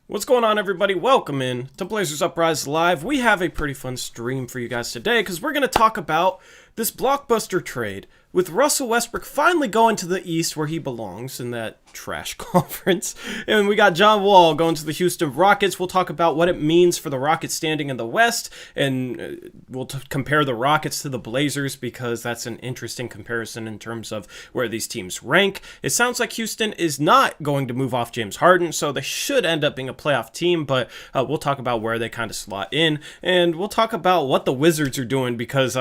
What's going on, everybody? Welcome in to Blazers Uprise Live. We have a pretty fun stream for you guys today because we're going to talk about this blockbuster trade with Russell Westbrook finally going to the East where he belongs in that trash conference. And we got John Wall going to the Houston Rockets. We'll talk about what it means for the Rockets standing in the West, and we'll compare the Rockets to the Blazers because that's an interesting comparison in terms of where these teams rank. It sounds like Houston is not going to move off James Harden, so they should end up being a playoff team, but we'll talk about where they kind of slot in, and we'll talk about what the Wizards are doing because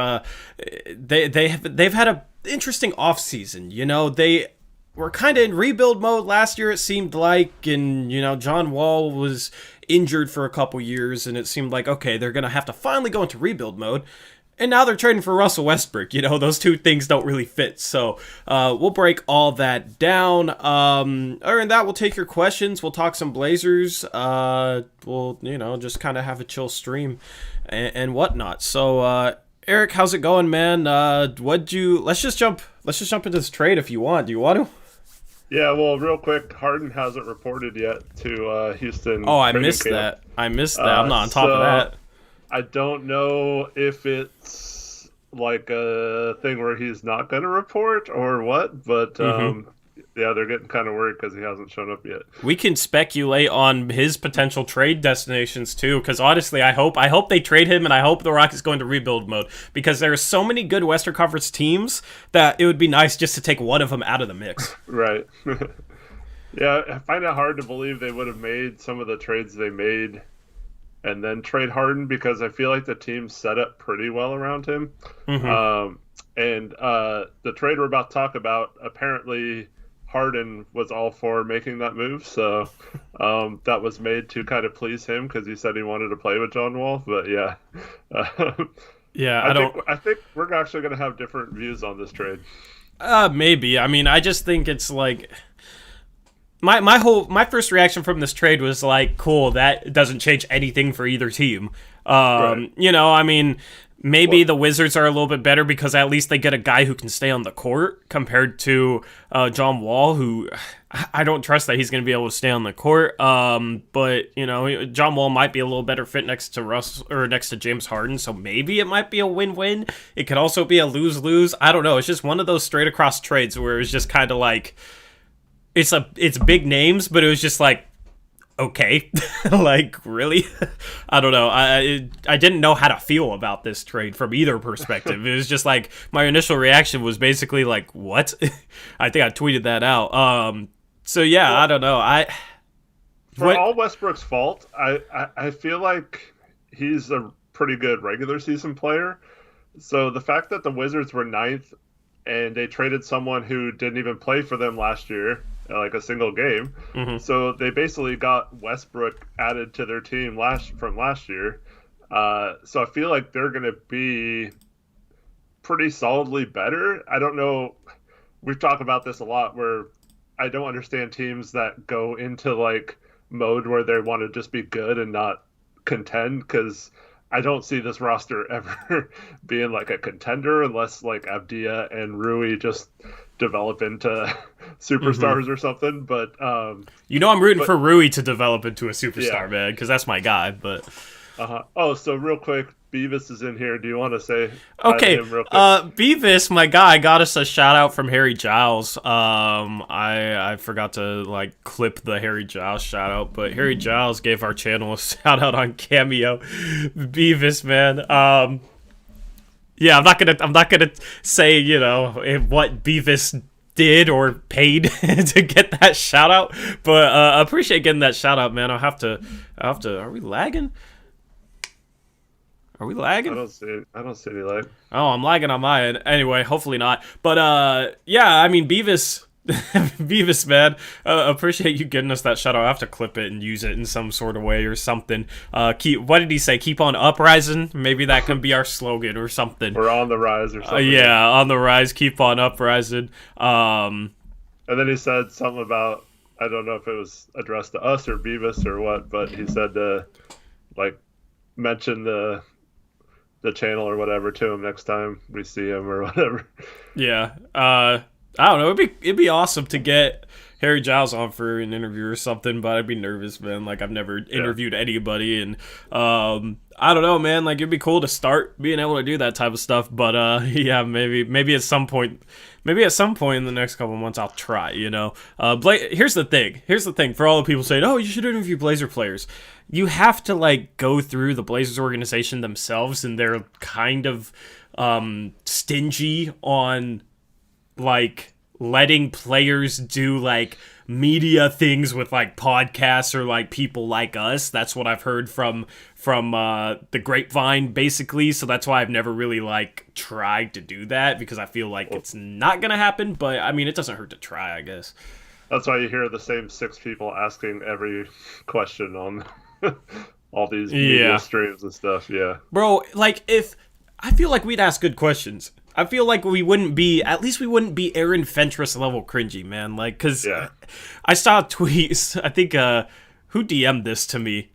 they've had a interesting offseason. You know, they were kind of in rebuild mode last year, it seemed like, and, you know, John Wall was injured for a couple years, and it seemed like, okay, they're going to have to finally go into rebuild mode. And now they're trading for Russell Westbrook. You know, those two things don't really fit. So we'll break all that down. Other than that, we'll take your questions. We'll talk some Blazers. We'll, you know, just kind of have a chill stream and whatnot. So, Eric, how's it going, man? Let's just jump into this trade if you want. Do you want to? Yeah, well, real quick, Harden hasn't reported yet to Houston. Oh, I missed camp. that. I'm not on top of that. I don't know if it's like a thing where he's not going to report or what, but yeah, they're getting kind of worried because he hasn't shown up yet. We can speculate on his potential trade destinations too, because honestly, I hope they trade him, and I hope the Rockets go into rebuild mode because there are so many good Western Conference teams that it would be nice just to take one of them out of the mix. Right. Yeah, I find it hard to believe they would have made some of the trades they made and then trade Harden because I feel like the team set up pretty well around him. And the trade we're about to talk about, apparently Harden was all for making that move, so that was made to kind of please him because he said he wanted to play with John Wall. But yeah, yeah, I think we're actually going to have different views on this trade. Maybe. I mean, I just think it's like my first reaction from this trade was like, cool, that doesn't change anything for either team. Right. You know, I mean, maybe the Wizards are a little bit better because at least they get a guy who can stay on the court compared to John Wall, who I don't trust that he's going to be able to stay on the court. But, you know, John Wall might be a little better fit next to Russ or next to James Harden, so maybe it might be a win-win. It could also be a lose-lose. I don't know. It's just one of those straight-across trades where it was just kind of like, it's big names, but it was just like, okay, like, really? I don't know. I didn't know how to feel about this trade from either perspective. It was just like, my initial reaction was basically like, what? I think I tweeted that out. So yeah, well, I don't know. For all Westbrook's fault, I feel like he's a pretty good regular season player. So the fact that the Wizards were ninth and they traded someone who didn't even play for them last year, like a single game. So they basically got Westbrook added to their team from last year. So I feel like they're going to be pretty solidly better. I don't know. We've talked about this a lot where I don't understand teams that go into like mode where they want to just be good and not contend, because I don't see this roster ever being like a contender unless like Avdia and Rui just develop into superstars or something. But you know, I'm rooting for Rui to develop into a superstar, man, because that's my guy. But oh, so real quick, Beavis is in here. Do you want to say okay? Him real quick? Beavis, my guy, got us a shout out from Harry Giles. I forgot to like clip the Harry Giles shout out, but Harry Giles gave our channel a shout out on Cameo. Beavis, man. Yeah, I'm not gonna say, you know, what Beavis did or paid to get that shout out, but I appreciate getting that shout out, man. I'll have to. Are we lagging? Are we lagging? I don't see any lag. Oh, I'm lagging on my end. Anyway, hopefully not. But yeah, I mean, Beavis, Beavis, man, appreciate you getting us that shout out. I have to clip it and use it in some sort of way or something. What did he say? Keep on uprising? Maybe that can be our slogan or something. We're on the rise or something. Yeah, on the rise. Keep on uprising. And then he said something about, I don't know if it was addressed to us or Beavis or what, but he said to like mention the channel or whatever to him next time we see him or whatever. Yeah. I don't know. It'd be awesome to get Harry Giles on for an interview or something, but I'd be nervous, man. Like, I've never interviewed anybody, and I don't know, man. Like, it'd be cool to start being able to do that type of stuff, but yeah, maybe at some point. Maybe at some point in the next couple of months, I'll try, you know. Here's the thing. For all the people saying, oh, you should interview Blazer players. You have to, like, go through the Blazers organization themselves, and they're kind of stingy on, like, letting players do, like, media things with, like, podcasts or, like, people like us. That's what I've heard from the grapevine, basically. So that's why I've never really, like, tried to do that, because I feel like it's not gonna happen. But I mean, it doesn't hurt to try, I guess. That's why you hear the same 6 people asking every question on all these media streams and stuff. Yeah, bro. Like, if I feel like we'd ask good questions. I feel like we wouldn't be Aaron Fentress level cringy, man. Like, because I saw tweets. I think who DM'd this to me?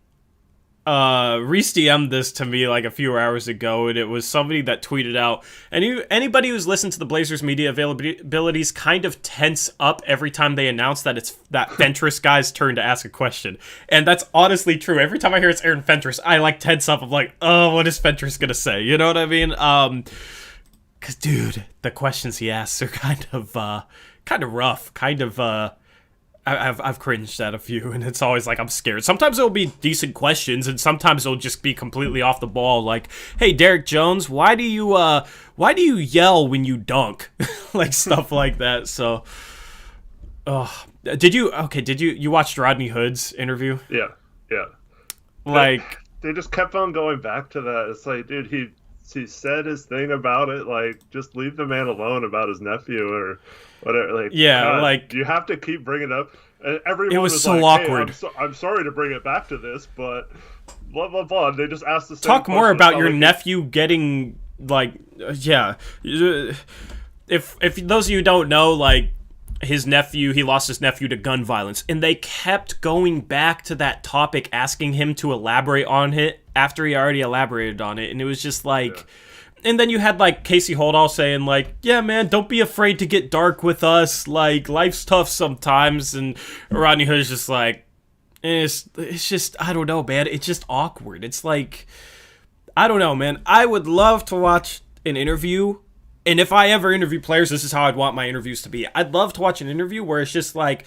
Reese DM'd this to me like a few hours ago, and it was somebody that tweeted out, anybody who's listened to the Blazers media availabilities kind of tense up every time they announce that it's that Fentress guy's turn to ask a question. And that's honestly true. Every time I hear it's Aaron Fentress, I like tense up. I'm like, oh, what is Fentress gonna say? You know what I mean? Cause dude, the questions he asks are kind of rough, I've cringed at a few, and it's always like I'm scared. Sometimes it'll be decent questions, and sometimes it'll just be completely off the ball. Like, hey, Derek Jones, why do you yell when you dunk? Like, stuff like that. So, did you watch Rodney Hood's interview? Yeah. Like, they just kept on going back to that. It's like, dude, he said his thing about it. Like, just leave the man alone about his nephew or whatever. Like, God, like, you have to keep bringing it up. And everyone it was so like, awkward. Hey, I'm sorry to bring it back to this, but blah blah blah. They just asked the same talk more about your like, nephew getting like If those of you don't know, like, he lost his nephew to gun violence, and they kept going back to that topic, asking him to elaborate on it after he already elaborated on it, and it was just like, and then you had like Casey Holdall saying like, yeah, man, don't be afraid to get dark with us, like, life's tough sometimes, and Rodney Hood is just like, it's just, I don't know, man, it's just awkward. It's like, I don't know, man. I would love to watch an interview. And if I ever interview players, this is how I'd want my interviews to be. I'd love to watch an interview where it's just like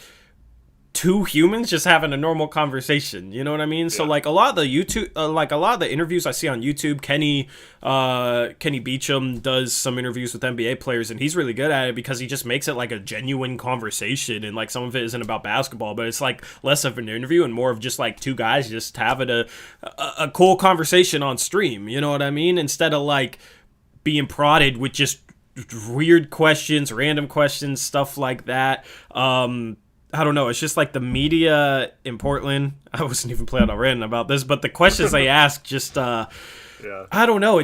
two humans just having a normal conversation. You know what I mean? Yeah. So like a lot of the interviews I see on YouTube, Kenny Beecham does some interviews with NBA players, and he's really good at it because he just makes it like a genuine conversation, and like some of it isn't about basketball, but it's like less of an interview and more of just like two guys just having a cool conversation on stream. You know what I mean? Instead of like being prodded with just weird questions, random questions, stuff like that. I don't know. It's just like the media in Portland. I wasn't even planning on ranting about this, but the questions they ask just, I don't know.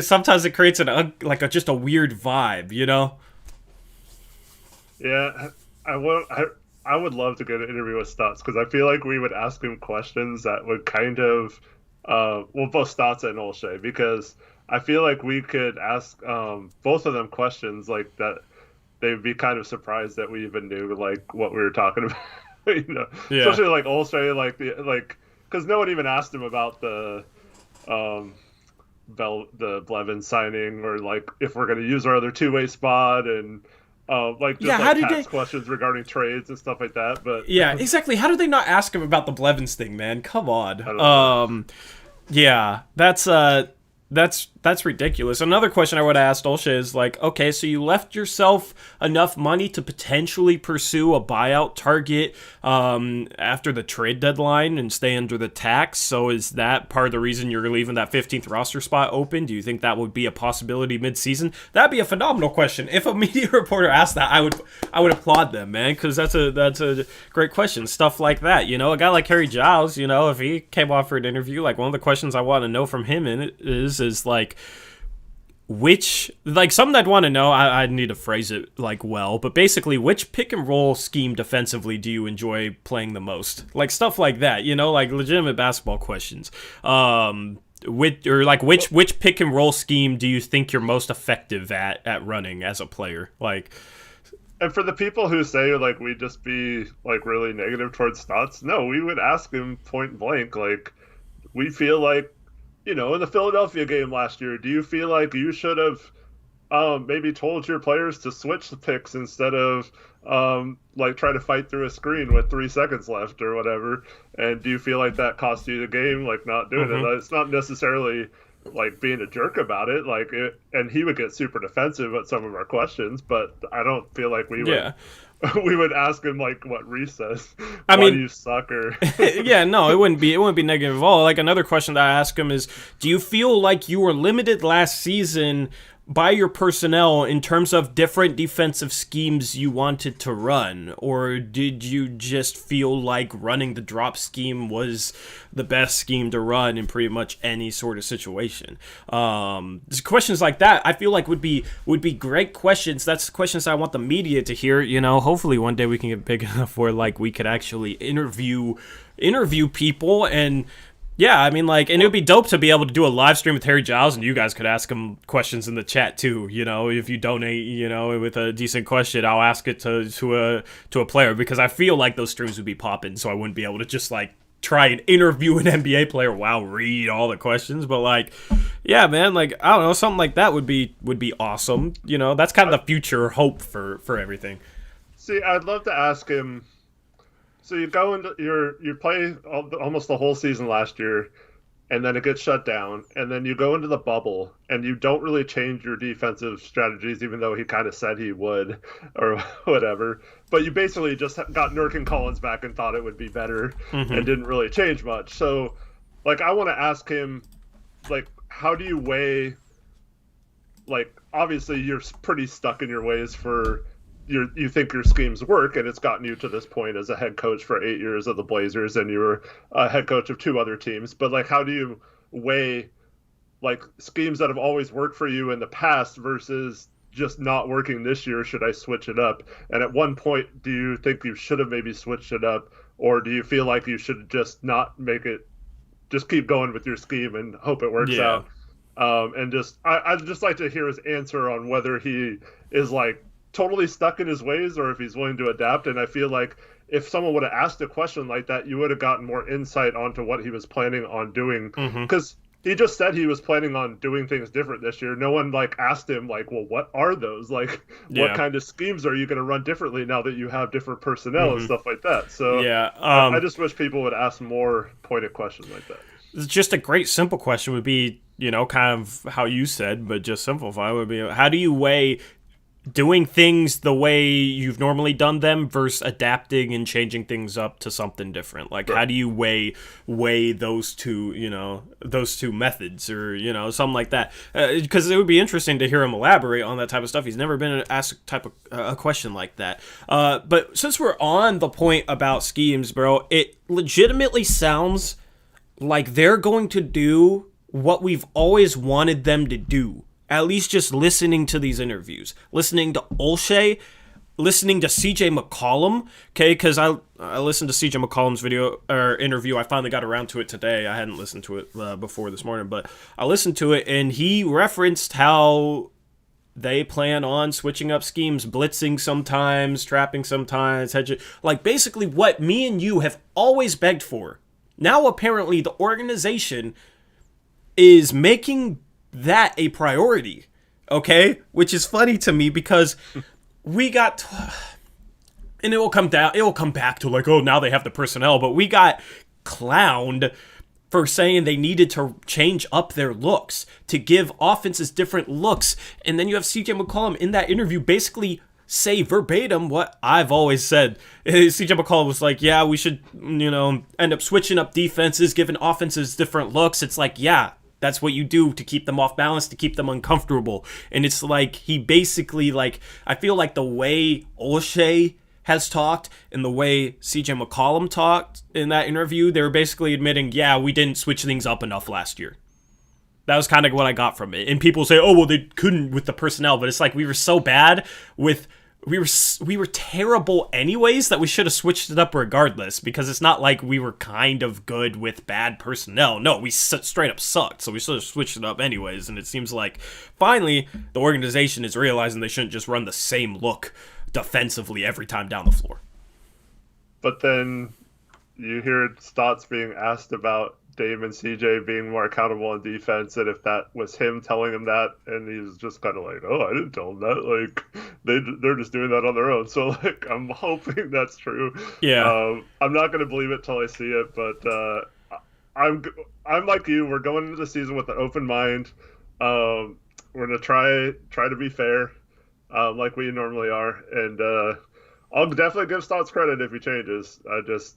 Sometimes it creates just a weird vibe, you know? Yeah, I would love to get an interview with Stotts, because I feel like we would ask him questions that would kind of, both Stotts and Olshey, because I feel like we could ask both of them questions like that. They'd be kind of surprised that we even knew like what we were talking about, you know. Yeah. Especially like Olshey, like because no one even asked him about the Blevins signing, or like if we're going to use our other two-way spot, and questions regarding trades and stuff like that. But yeah, exactly. How did they not ask him about the Blevins thing, man? Come on. Yeah, that's ridiculous. Another question I would have asked Olshey is like, okay, so you left yourself enough money to potentially pursue a buyout target after the trade deadline and stay under the tax. So is that part of the reason you're leaving that 15th roster spot open? Do you think that would be a possibility mid-season? That'd be a phenomenal question. If a media reporter asked that, I would applaud them, man, because that's a great question. Stuff like that, you know, a guy like Harry Giles, you know, if he came off for an interview, like one of the questions I want to know from him is like, something I'd want to know, I'd need to phrase it like well, but basically, which pick and roll scheme defensively do you enjoy playing the most? Like stuff like that, you know, like legitimate basketball questions. Which pick and roll scheme do you think you're most effective at running as a player? Like, And for the people who say like we just be like really negative towards Stotts, no, we would ask him point blank, like we feel like, in the Philadelphia game last year, do you feel like you should have maybe told your players to switch the picks instead of like try to fight through a screen with 3 seconds left or whatever? And do you feel like that cost you the game, like not doing it? It's not necessarily like being a jerk about it, like it, and he would get super defensive at some of our questions, but I don't feel like we would we would ask him like what Reese says. Why do you suck? Or yeah, no, it wouldn't be negative at all. Like another question that I ask him is, do you feel like you were limited last season by your personnel in terms of different defensive schemes you wanted to run, or did you just feel like running the drop scheme was the best scheme to run in pretty much any sort of situation? Questions like that I feel like would be great questions. That's questions I want the media to hear. Hopefully one day we can get big enough where like we could actually interview people. And yeah, I mean, like, and it would be dope to be able to do a live stream with Harry Giles, and you guys could ask him questions in the chat too. If you donate, with a decent question, I'll ask it to a player, because I feel like those streams would be popping. So I wouldn't be able to just like try and interview an NBA player while read all the questions. But like, yeah, man, like I don't know, something like that would be awesome. That's kind of the future hope for everything. See, I'd love to ask him. So you go into you play almost the whole season last year, and then it gets shut down, and then you go into the bubble, and you don't really change your defensive strategies, even though he kind of said he would, or whatever. But you basically just got Nurk and Collins back and thought it would be better, and didn't really change much. So, like, I want to ask him, like, how do you weigh, like, obviously you're pretty stuck in your ways for. You think your schemes work, and it's gotten you to this point as a head coach for 8 years of the Blazers, and you were a head coach of 2 other teams. But like, how do you weigh like schemes that have always worked for you in the past versus just not working this year? Should I switch it up? And at one point, do you think you should have maybe switched it up, or do you feel like you should just not make it, just keep going with your scheme and hope it works out? And I'd just like to hear his answer on whether he is like totally stuck in his ways or if he's willing to adapt. And I feel like if someone would have asked a question like that, you would have gotten more insight onto what he was planning on doing, because he just said he was planning on doing things different this year. No one like asked him like, well, what are those, like what kind of schemes are you going to run differently now that you have different personnel and stuff like that? So I just wish people would ask more pointed questions like that. Just a great simple question would be, kind of how you said, but just simplify, would be, how do you weigh doing things the way you've normally done them versus adapting and changing things up to something different? Like, how do you weigh those two, those two methods, or, something like that? Because it would be interesting to hear him elaborate on that type of stuff. He's never been asked a question like that. But since we're on the point about schemes, bro, it legitimately sounds like they're going to do what we've always wanted them to do. At least just listening to these interviews, listening to Olshey, listening to CJ McCollum, okay, because I listened to CJ McCollum's interview. I finally got around to it today. I hadn't listened to it before this morning, but I listened to it, and he referenced how they plan on switching up schemes, blitzing sometimes, trapping sometimes, hedging, like basically what me and you have always begged for. Now apparently the organization is making that a priority, okay? Which is funny to me because we got, and it will come back to like, oh, now they have the personnel, but we got clowned for saying they needed to change up their looks, to give offenses different looks. And then you have CJ McCollum in that interview basically say verbatim what I've always said. CJ McCollum was like, yeah, we should, end up switching up defenses, giving offenses different looks. It's like, yeah, that's what you do to keep them off balance, to keep them uncomfortable. And it's like, he basically, like, I feel like the way Olshey has talked and the way CJ McCollum talked in that interview, they were basically admitting, yeah, we didn't switch things up enough last year. That was kind of what I got from it. And people say, oh, well, they couldn't with the personnel. But it's like, we were so bad with... We were terrible anyways that we should have switched it up regardless, because it's not like we were kind of good with bad personnel. No, we straight up sucked, so we should have switched it up anyways. And it seems like finally the organization is realizing they shouldn't just run the same look defensively every time down the floor. But then you hear Stotts being asked about Dame and CJ being more accountable on defense, and if that was him telling him that, and he's just kind of like, "Oh, I didn't tell him that. Like, they're just doing that on their own." So, like, I'm hoping that's true. Yeah. I'm not gonna believe it till I see it, but I'm like you. We're going into the season with an open mind. We're gonna try to be fair, like we normally are, and I'll definitely give Stotts credit if he changes.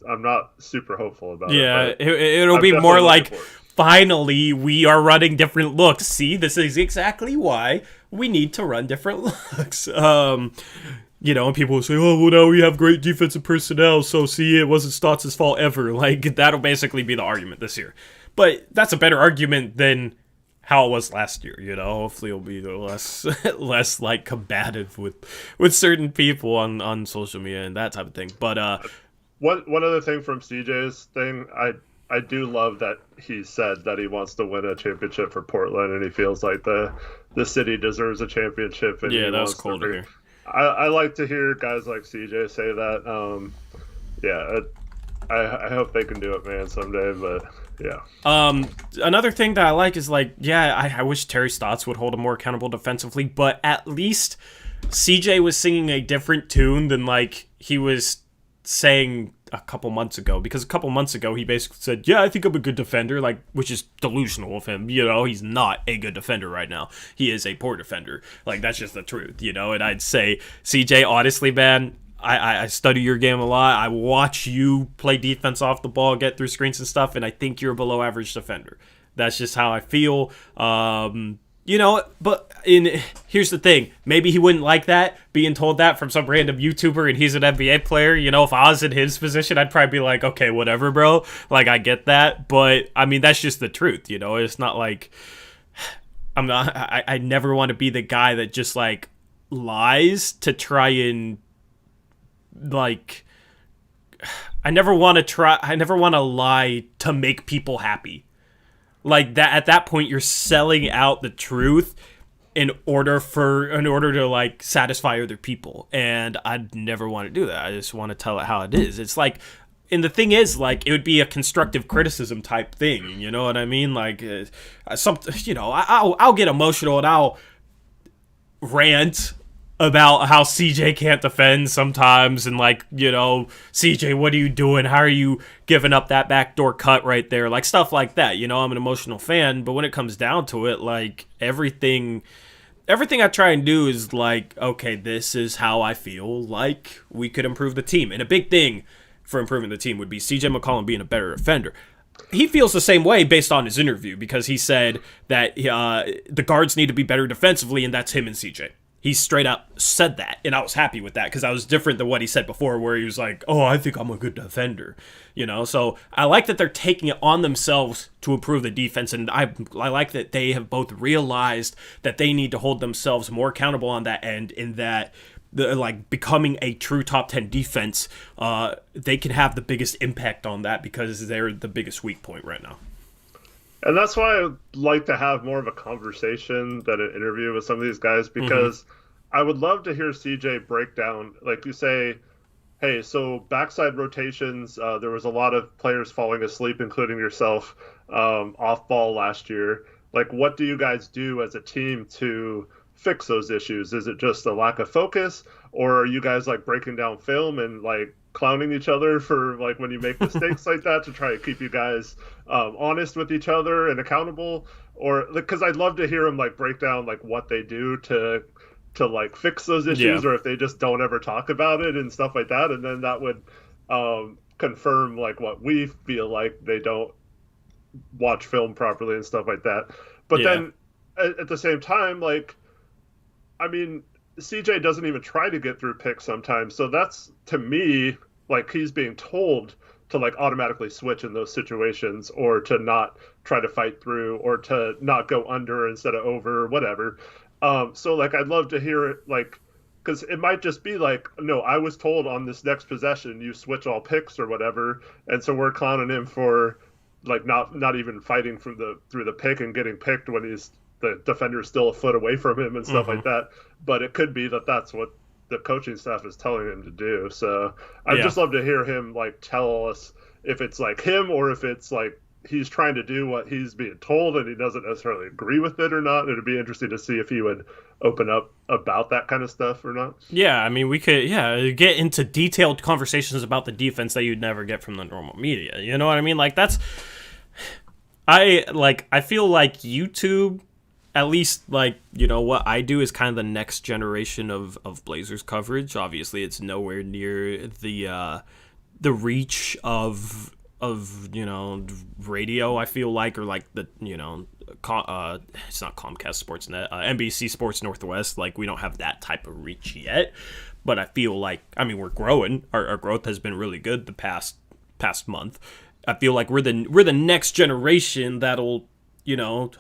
I'm not super hopeful about it. Yeah, it'll be more like, finally, we are running different looks. See, this is exactly why we need to run different looks. You know, and people will say, oh, well, now we have great defensive personnel, so see, it wasn't Stotts' fault ever. Like, that'll basically be the argument this year. But that's a better argument than how it was last year, you know. Hopefully it'll be less like combative with certain people on social media and that type of thing. But one other thing from CJ's thing, I do love that he said that he wants to win a championship for Portland, and he feels like the city deserves a championship. And yeah, that was cool to hear. I like to hear guys like CJ say that. Yeah, I hope they can do it, man, someday. But yeah. Another thing that I like is, like, yeah, I wish Terry Stotts would hold him more accountable defensively, but at least CJ was singing a different tune than, like, he was saying a couple months ago, because a couple months ago he basically said, yeah, I think I'm a good defender, like, which is delusional of him. You know, he's not a good defender right now. He is a poor defender. Like, that's just the truth, you know. And I'd say, CJ, honestly, man, I study your game a lot. I watch you play defense off the ball, get through screens and stuff, and I think you're a below average defender. That's just how I feel. You know, but here's the thing. Maybe he wouldn't like that, being told that from some random YouTuber, and he's an NBA player. You know, if I was in his position, I'd probably be like, okay, whatever, bro. Like, I get that. But, I mean, that's just the truth, you know? It's not like... I never want to be the guy that just, like, lies to try and... like, I never want to lie to make people happy. Like, that, at that point, you're selling out the truth in order to, like, satisfy other people. And I'd never want to do that. I just want to tell it how it is. It's like, and the thing is, like, it would be a constructive criticism type thing. You know what I mean? Like, something, you know, I'll get emotional and I'll rant about how CJ can't defend sometimes, and, like, you know, CJ, what are you doing? How are you giving up that backdoor cut right there? Like, stuff like that. You know, I'm an emotional fan, but when it comes down to it, like, everything I try and do is like, okay, this is how I feel like we could improve the team. And a big thing for improving the team would be CJ McCollum being a better defender. He feels the same way based on his interview, because he said that the guards need to be better defensively, and that's him and CJ. He straight up said that, and I was happy with that, because I was different than what he said before, where he was like, oh, I think I'm a good defender, you know? So I like that they're taking it on themselves to improve the defense, and I like that they have both realized that they need to hold themselves more accountable on that end, in that, like, becoming a true top 10 defense, they can have the biggest impact on that, because they're the biggest weak point right now. And that's why I'd like to have more of a conversation than an interview with some of these guys, because I would love to hear CJ break down, like you say, hey, so backside rotations, there was a lot of players falling asleep, including yourself, off ball last year. Like, what do you guys do as a team to fix those issues? Is it just a lack of focus, or are you guys, like, breaking down film and, like, clowning each other for, like, when you make mistakes like that, to try to keep you guys honest with each other and accountable? Or, because I'd love to hear them, like, break down, like, what they do to like fix those issues, or if they just don't ever talk about it and stuff like that, and then that would confirm, like, what we feel like they don't watch film properly and stuff like that. But then at the same time, like, I mean, CJ doesn't even try to get through picks sometimes. So that's, to me, like, he's being told to, like, automatically switch in those situations, or to not try to fight through, or to not go under instead of over, or whatever. So, like, I'd love to hear it, like, because it might just be like, no, I was told on this next possession you switch all picks or whatever, and so we're clowning him for, like, not even fighting through the pick and getting picked when the defender's still a foot away from him and stuff like that. But it could be that that's what the coaching staff is telling him to do. So I'd Yeah. just love to hear him like tell us if it's like him or if it's like he's trying to do what he's being told and he doesn't necessarily agree with it or not. It'd be interesting to see if he would open up about that kind of stuff or not. Yeah, I mean, we could, get into detailed conversations about the defense that you'd never get from the normal media. You know what I mean? Like, I feel like YouTube, at least, like, what I do is kind of the next generation of Blazers coverage. Obviously, it's nowhere near the reach of radio, I feel like, or like the it's not Comcast Sportsnet, NBC Sports Northwest. Like, we don't have that type of reach yet, but I feel like, I mean, we're growing. Our growth has been really good the past month. I feel like we're the next generation that'll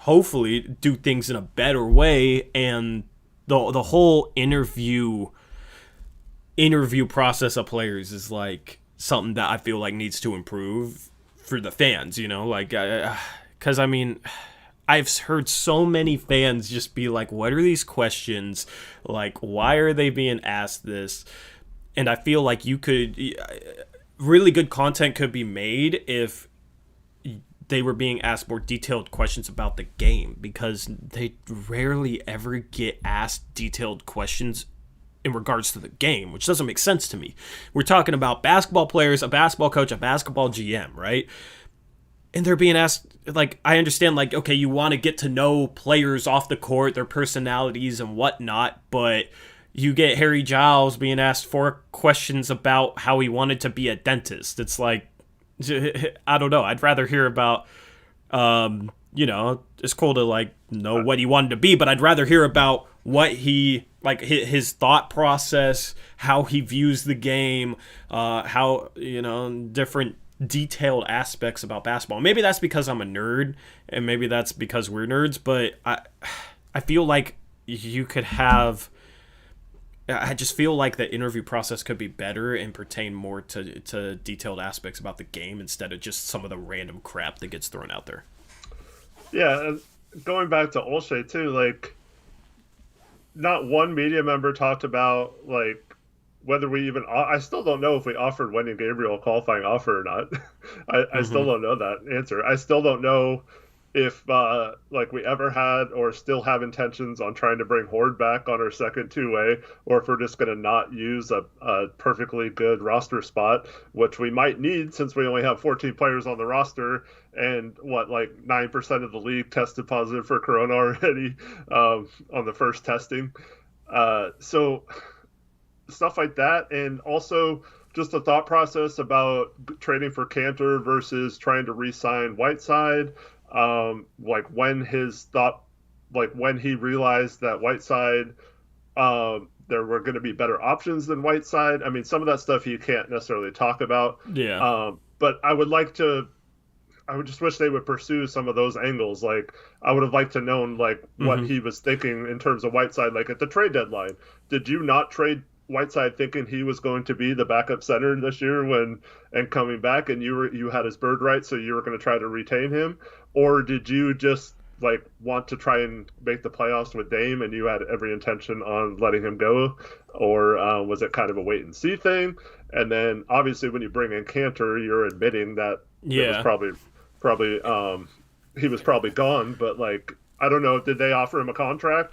hopefully do things in a better way, and the whole interview process of players is like something that I feel like needs to improve for the fans, like, because I mean, I've heard so many fans just be like, what are these questions? Like, why are they being asked this? And I feel like really good content could be made if they were being asked more detailed questions about the game, because they rarely ever get asked detailed questions in regards to the game, which doesn't make sense to me. We're talking about basketball players, a basketball coach, a basketball GM, right? And they're being asked, like, I understand, like, okay, you want to get to know players off the court, their personalities and whatnot, but you get Harry Giles being asked 4 questions about how he wanted to be a dentist. It's like, I don't know. I'd rather hear about, it's cool to, like, know what he wanted to be, but I'd rather hear about what he, like, his thought process, how he views the game, how, different detailed aspects about basketball. Maybe that's because I'm a nerd, and maybe that's because we're nerds, but I feel like you could have... I just feel like the interview process could be better and pertain more to detailed aspects about the game instead of just some of the random crap that gets thrown out there. Yeah, and going back to Olshey too, like, not one media member talked about, like, whether we even... I still don't know if we offered Wendy Gabriel a qualifying offer or not. I still don't know that answer. I still don't know if like we ever had or still have intentions on trying to bring Horde back on our second two-way, or if we're just going to not use a perfectly good roster spot, which we might need since we only have 14 players on the roster, and like 9% of the league tested positive for corona already on the first testing. So stuff like that, and also just the thought process about trading for Cantor versus trying to re-sign Whiteside. Like when he realized that Whiteside, there were going to be better options than Whiteside. I mean, some of that stuff you can't necessarily talk about. Yeah. But I would just wish they would pursue some of those angles. Like, I would have liked to known, like, what he was thinking in terms of Whiteside, like at the trade deadline. Did you not trade Whiteside thinking he was going to be the backup center this year and coming back, and you had his bird right, so you were going to try to retain him? Or did you just, like, want to try and make the playoffs with Dame and you had every intention on letting him go? Or was it kind of a wait and see thing? And then obviously when you bring in Cantor, you're admitting that it was probably he was probably gone, but, like, I don't know, did they offer him a contract?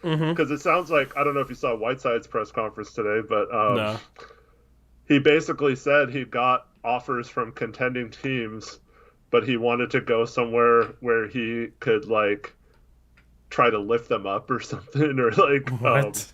Because it sounds like, I don't know if you saw Whiteside's press conference today, but No. He basically said he got offers from contending teams, but he wanted to go somewhere where he could, like, try to lift them up or something, or like What?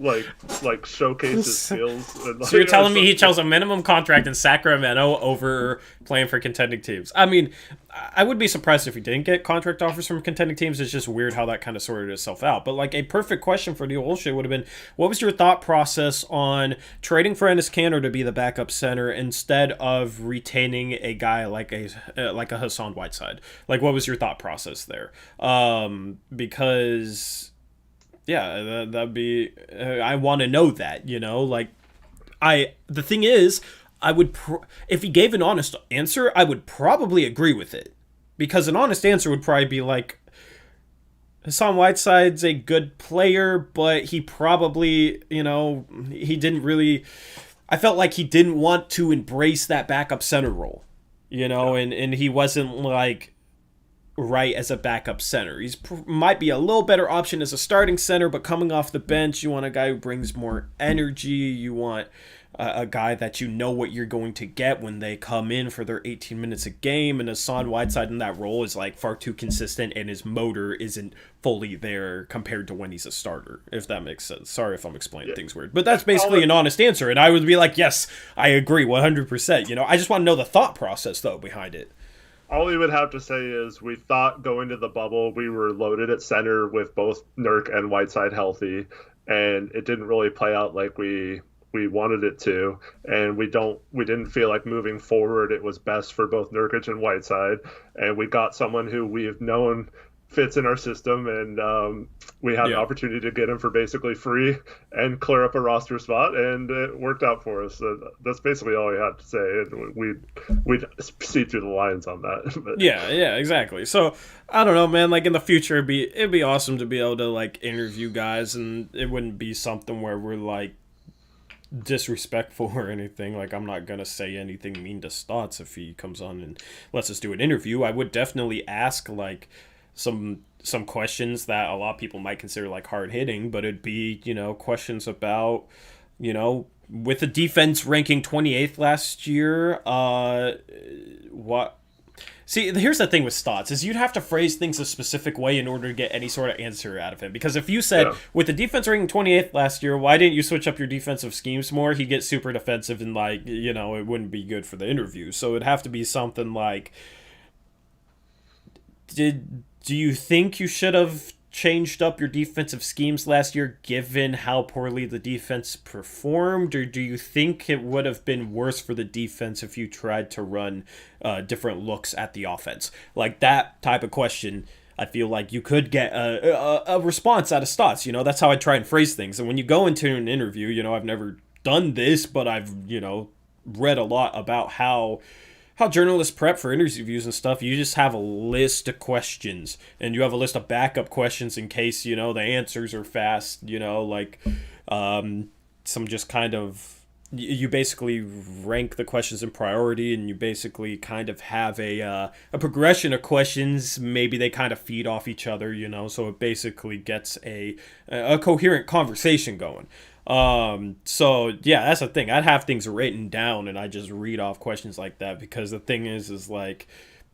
like showcase his skills. And, like, So you're telling me he chose a minimum contract in Sacramento over playing for contending teams? I mean, I would be surprised if he didn't get contract offers from contending teams. It's just weird how that kind of sorted itself out. But, like, a perfect question for the Olshey would have been, what was your thought process on trading for Enes Kanter to be the backup center instead of retaining a guy like a Hassan Whiteside? Like, what was your thought process there? Because... yeah, that'd be... I want to know that, like... The thing is, I would... if he gave an honest answer, I would probably agree with it. Because an honest answer would probably be like... Hassan Whiteside's a good player, but he probably, he didn't really. I felt like he didn't want to embrace that backup center role, and he wasn't like right as a backup center. He's might be a little better option as a starting center, but coming off the bench, you want a guy who brings more energy. You want a guy that you know what you're going to get when they come in for their 18 minutes a game. And Hassan Whiteside in that role is like far too consistent, and his motor isn't fully there compared to when he's a starter, if that makes sense. Sorry if I'm explaining things weird, but that's basically an honest answer. And I would be like, yes, I agree 100%. I just want to know the thought process though behind it. All we would have to say is we thought going to the bubble we were loaded at center with both Nurk and Whiteside healthy, and it didn't really play out like we wanted it to, and we didn't feel like moving forward it was best for both Nurkic and Whiteside, and we got someone who we have known fits in our system, and we had an opportunity to get him for basically free and clear up a roster spot, and it worked out for us. So that's basically all we had to say. We'd see through the lines on that. But. Yeah, exactly. So I don't know, man. Like in the future, it'd be awesome to be able to like interview guys, and it wouldn't be something where we're like disrespectful or anything. Like I'm not gonna say anything mean to Stotts if he comes on and lets us do an interview. I would definitely ask like some questions that a lot of people might consider like hard hitting, but it'd be questions about with the defense ranking 28th last year, what. See, here's the thing with Stotts, is you'd have to phrase things a specific way in order to get any sort of answer out of him. Because if you said, with the defense ranking 28th last year, why didn't you switch up your defensive schemes more? He'd get super defensive and, like, it wouldn't be good for the interview. So it'd have to be something like, do you think you should have changed up your defensive schemes last year given how poorly the defense performed, or do you think it would have been worse for the defense if you tried to run different looks at the offense? Like that type of question, I feel like you could get a response out of Stotts. That's how I try and phrase things. And when you go into an interview, I've never done this, but I've read a lot about how journalists prep for interviews and stuff. You just have a list of questions, and you have a list of backup questions in case, the answers are fast, some just kind of, you basically rank the questions in priority, and you basically kind of have a progression of questions. Maybe they kind of feed off each other, so it basically gets a coherent conversation going. So yeah, that's the thing. I'd have things written down and I just read off questions like that, because the thing is like,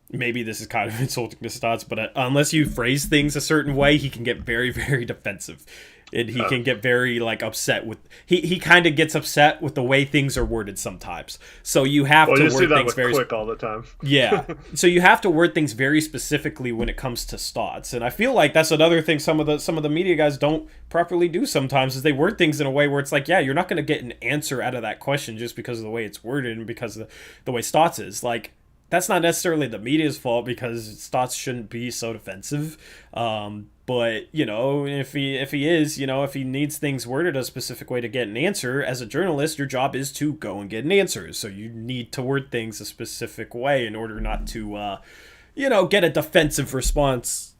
maybe this is kind of insulting to Stotts, but unless you phrase things a certain way, he can get very, very defensive. And he can get very like upset with he kind of gets upset with the way things are worded sometimes. So you have to word things very quick all the time. Yeah. So you have to word things very specifically when it comes to Stotts. And I feel like that's another thing some of the media guys don't properly do sometimes, is they word things in a way where it's like, yeah, you're not going to get an answer out of that question just because of the way it's worded and because of the way Stotts is. Like, that's not necessarily the media's fault, because Stotts shouldn't be so defensive. But, if he is, if he needs things worded a specific way to get an answer, as a journalist, your job is to go and get an answer. So you need to word things a specific way in order not to, get a defensive response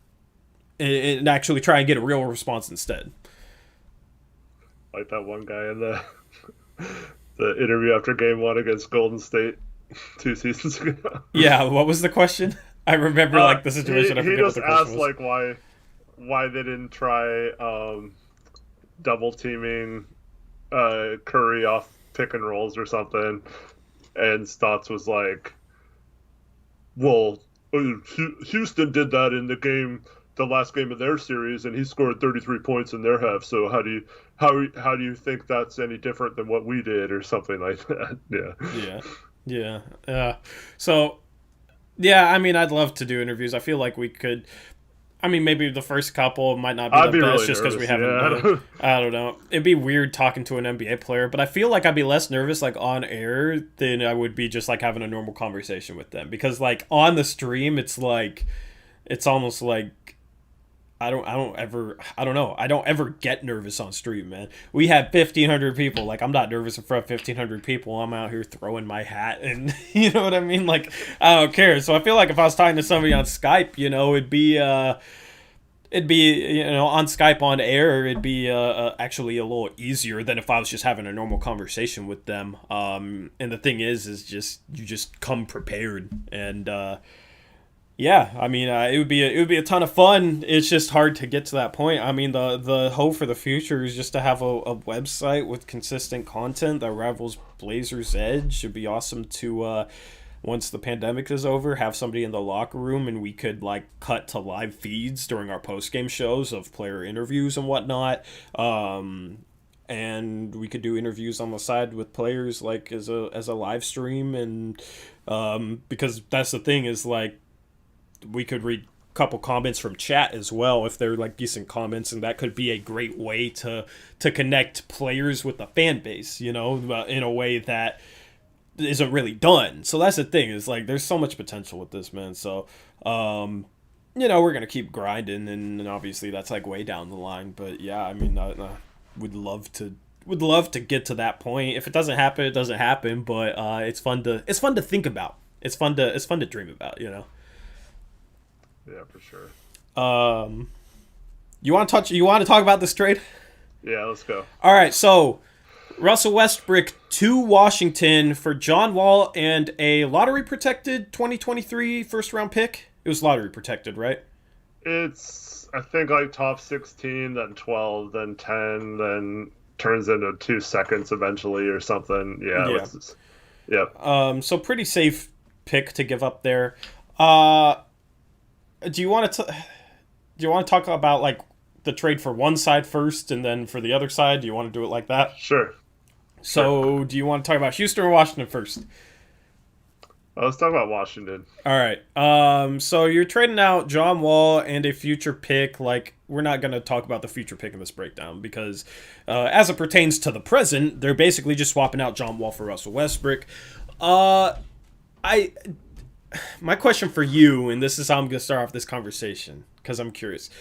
and actually try and get a real response instead. Like that one guy in the interview after game 1 against Golden State 2 seasons ago. Yeah, what was the question? I remember the situation. He just asked like why they didn't try double teaming Curry off pick and rolls or something, and Stotts was like, "Well, Houston did that in the last game of their series, and he scored 33 points in their half. So how do you think that's any different than what we did, or something like that?" Yeah. So, yeah, I mean, I'd love to do interviews. I feel like we could. I mean, maybe the first couple might not be the best really just because we haven't nervous, done it. I don't know. It'd be weird talking to an NBA player, but I feel like I'd be less nervous like on air than I would be just like having a normal conversation with them. Because like on the stream, it's almost like I don't ever get nervous on stream, man. We have 1,500 people. Like, I'm not nervous in front of 1,500 people. I'm out here throwing my hat, and you know what I mean? Like, I don't care. So I feel like if I was talking to somebody on Skype, it'd be It'd be, on Skype on air, it'd be actually a little easier than if I was just having a normal conversation with them. And the thing is just you just come prepared, and yeah, I mean, it would be a ton of fun. It's just hard to get to that point. I mean, the hope for the future is just to have a website with consistent content that rivals Blazers Edge. It'd be awesome to once the pandemic is over, have somebody in the locker room and we could like cut to live feeds during our post game shows of player interviews and whatnot. And we could do interviews on the side with players like as a live stream, and because that's the thing is like we could read a couple comments from chat as well if they're like decent comments, and that could be a great way to connect players with the fan base, in a way that isn't really done. So that's the thing is like there's so much potential with this, man. So we're gonna keep grinding, and obviously that's like way down the line, but yeah, I mean would love to get to that point. If it doesn't happen, it doesn't happen, but it's fun to think about. It's fun to dream about. Yeah, for sure. You want to talk about this trade? Yeah, let's go. All right, so Russell Westbrook to Washington for John Wall and a lottery protected 2023 first round pick. It was lottery protected, right? It's, I think, like top 16, then 12, then 10, then turns into 2 seconds eventually or something. Yeah. Yep. So pretty safe pick to give up there. Do you want to talk about like the trade for one side first and then for the other side? Do you want to do it like that? Sure. So do you want to talk about Houston or Washington first? Let's talk about Washington. All right. So you're trading out John Wall and a future pick. Like, we're not going to talk about the future pick in this breakdown because as it pertains to the present, they're basically just swapping out John Wall for Russell Westbrook. My question for you, and this is how I'm going to start off this conversation because I'm curious.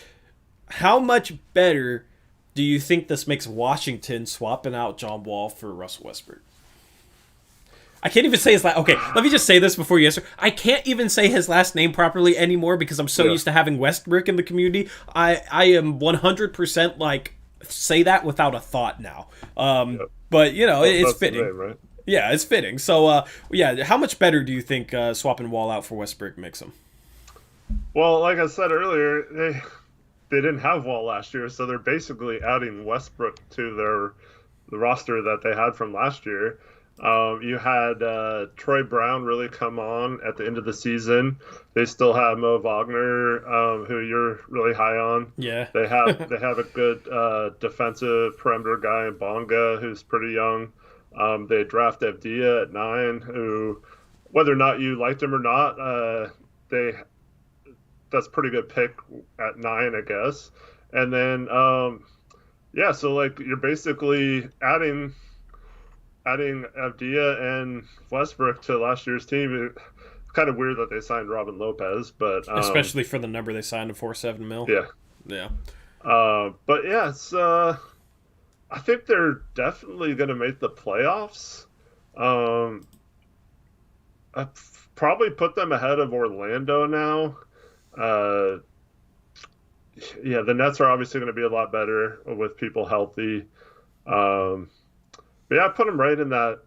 How much better do you think this makes Washington swapping out John Wall for Russell Westbrook? I can't even say his last. Okay, let me just say this before you answer. I can't even say his last name properly anymore because I'm so used to having Westbrook in the community. I am 100% like say that without a thought now. But it's fitting. Name, right? Yeah, it's fitting. So how much better do you think swapping Wall out for Westbrook makes him? Well, like I said earlier, they didn't have Wall last year, so they're basically adding Westbrook to the roster that they had from last year. You had Troy Brown really come on at the end of the season. They still have Mo Wagner, who you're really high on. Yeah. They have a good defensive perimeter guy in Bonga, who's pretty young. They draft Evdia at 9, who, whether or not you liked him or not, that's a pretty good pick at 9, I guess. And then so like you're basically adding Avdia and Westbrook to last year's team. It's kind of weird that they signed Robin Lopez, but especially for the number they signed of $4.7 million. Yeah. But yeah, it's I think they're definitely going to make the playoffs. I probably put them ahead of Orlando now. The Nets are obviously going to be a lot better with people healthy. But yeah, I put them right in that